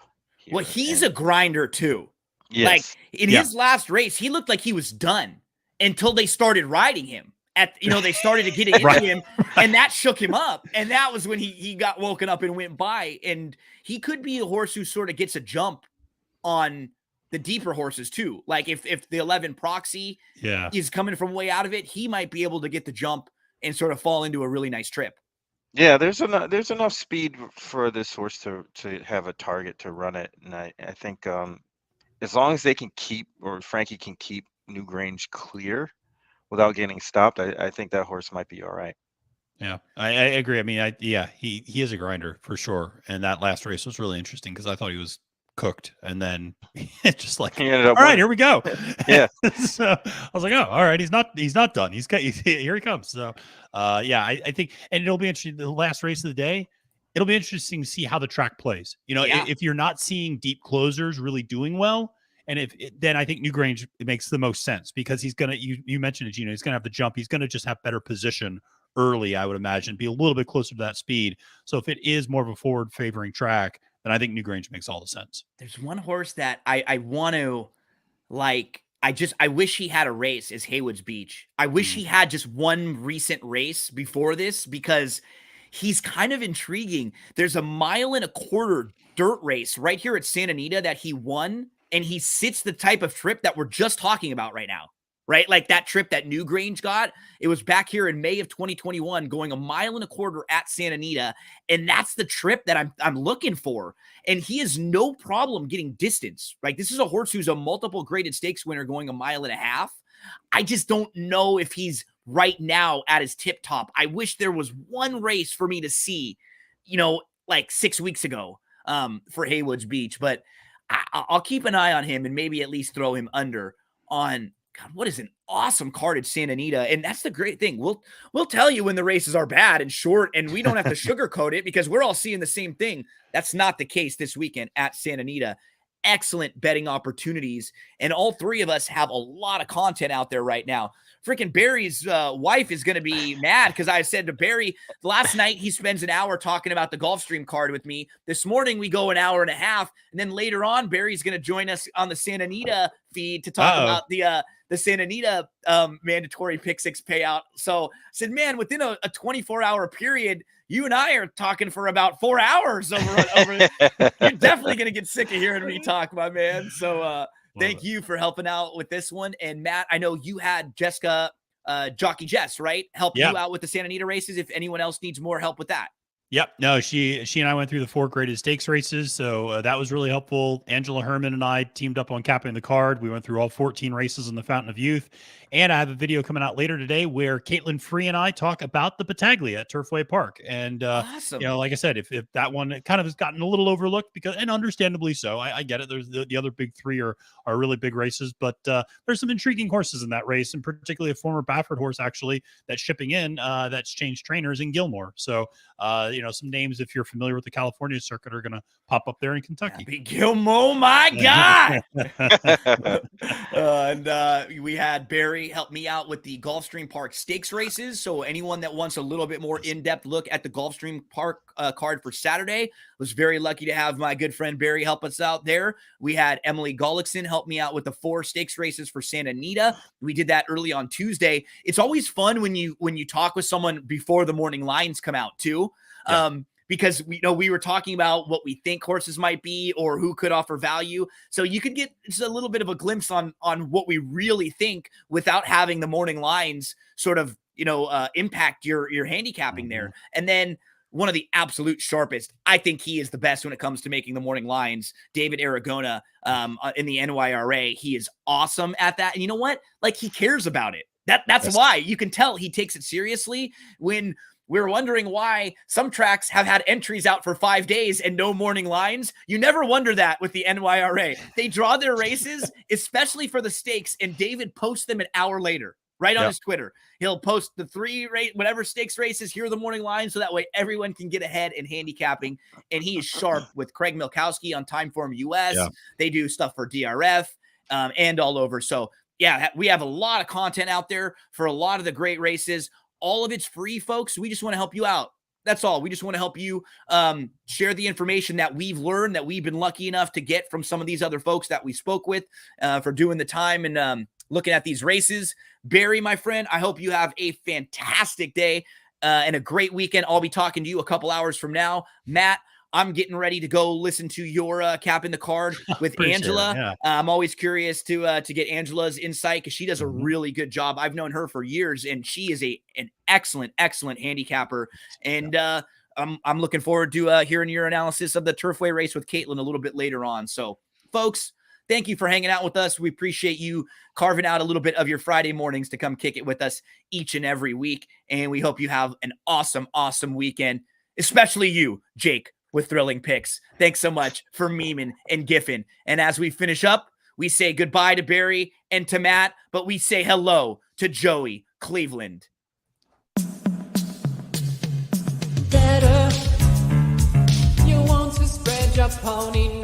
Well, here. he's And a grinder too. Like yes, in Yeah. his last race, he looked like he was done until they started riding him. They started to get into Right. him, and that shook him up. And that was when he got woken up and went by. And he could be a horse who sort of gets a jump on the deeper horses too. Like if the 11 Proxy Yeah. is coming from way out of it, he might be able to get the jump and sort of fall into a really nice trip. yeah. There's enough speed for this horse to have a target to run it, and I think as long as they can keep, or Frankie can keep Newgrange clear without getting stopped, I think that horse might be all right. Yeah, I agree. I mean, he is a grinder for sure. And that last race was really interesting because I thought he was cooked, and then it's just like, He ended up all right, winning. here we go. Yeah. So I was like, oh, all right, he's not done. Here he comes. So, yeah, I think, and it'll be interesting. The last race of the day, it'll be interesting to see how the track plays. Yeah. If you're not seeing deep closers really doing well. And then I think Newgrange, it makes the most sense because he's gonna. You mentioned it, Gino. He's gonna have the jump. He's gonna just have better position early, I would imagine, be a little bit closer to that speed. So if it is more of a forward favoring track, then I think Newgrange makes all the sense. There's one horse that I want to like. I wish he had a race is Haywood's Beach. I wish he had just one recent race before this because he's kind of intriguing. There's a 1.25 mile dirt race right here at Santa Anita that he won, and he sits the type of trip that we're just talking about right now. Right? Like that trip that Newgrange got, it was back here in May of 2021, going 1.25 miles at Santa Anita. And that's the trip that I'm looking for. And he has no problem getting distance, right? This is a horse who's a multiple graded stakes winner going 1.5 miles. I just don't know if he's right now at his tip top. I wish there was one race for me to see, like 6 weeks ago for Haywood's Beach, but I'll keep an eye on him and maybe at least throw him under on. God, what is an awesome card at Santa Anita. And that's the great thing. We'll tell you when the races are bad and short, and we don't have to sugarcoat it because we're all seeing the same thing. That's not the case this weekend at Santa Anita. Excellent betting opportunities. And all three of us have a lot of content out there right now. Freaking Barry's wife is going to be mad because I said to Barry last night, he spends an hour talking about the Gulfstream card with me. This morning, we go an hour and a half. And then later on, Barry's going to join us on the Santa Anita feed to talk about the Santa Anita mandatory pick six payout. So I said, man, within a 24-hour period, you and I are talking for about 4 hours over. You're definitely going to get sick of hearing me talk, my man. So thank you for helping out with this one. And Matt, I know you had Jessica, Jockey Jess, right? Help you out with the Santa Anita races. If anyone else needs more help with that. Yep. No, she and I went through the 4 graded stakes races. So that was really helpful. Angela Herman and I teamed up on capping the card. We went through all 14 races in the Fountain of Youth. And I have a video coming out later today where Caitlin Free and I talk about the Battaglia at Turfway Park. And, awesome. Like I said, if that one kind of has gotten a little overlooked and understandably so, I get it. There's the other big 3 are really big races, but there's some intriguing horses in that race, and particularly a former Baffert horse, actually, that's shipping in that's changed trainers in Gilmore. So, some names, if you're familiar with the California circuit, are going to pop up there in Kentucky. Happy Gilmore, my God. And we had Barry help me out with the Gulfstream Park stakes races. So anyone that wants a little bit more in-depth look at the Gulfstream Park card for Saturday, was very lucky to have my good friend Barry help us out there. We had Emily Gullickson help me out with the 4 stakes races for Santa Anita. We did that early on Tuesday. It's always fun when you talk with someone before the morning lines come out too. Yeah. Because we were talking about what we think horses might be or who could offer value. So you could get just a little bit of a glimpse on what we really think without having the morning lines sort of, impact your handicapping there. And then one of the absolute sharpest, I think he is the best when it comes to making the morning lines, David Aragona in the NYRA. He is awesome at that. And you know what? Like, he cares about it. That's why you can tell he takes it seriously. When we're wondering why some tracks have had entries out for 5 days and no morning lines. You never wonder that with the NYRA. They draw their races, especially for the stakes, and David posts them an hour later, right on his Twitter. He'll post the 3 whatever stakes races, here are the morning lines, so that way everyone can get ahead in handicapping. And he is sharp with Craig Milkowski on Timeform US. Yeah. They do stuff for DRF and all over. So, yeah, we have a lot of content out there for a lot of the great races. All of it's free, folks. We just want to help you out. That's all. We just want to help you share the information that we've learned, that we've been lucky enough to get from some of these other folks that we spoke with for doing the time and looking at these races. Barry, my friend, I hope you have a fantastic day and a great weekend. I'll be talking to you a couple hours from now. Matt, I'm getting ready to go listen to your Cap in the Card with Angela. Yeah. I'm always curious to get Angela's insight because she does a really good job. I've known her for years, and she is an excellent handicapper. And I'm looking forward to hearing your analysis of the Turfway race with Caitlin a little bit later on. So, folks, thank you for hanging out with us. We appreciate you carving out a little bit of your Friday mornings to come kick it with us each and every week. And we hope you have an awesome, awesome weekend, especially you, Jake, with Thrilling Picks. Thanks so much for memeing and gifting. And as we finish up, we say goodbye to Barry and to Matt, but we say hello to Joey Cleveland. Better, you want to spread your pony.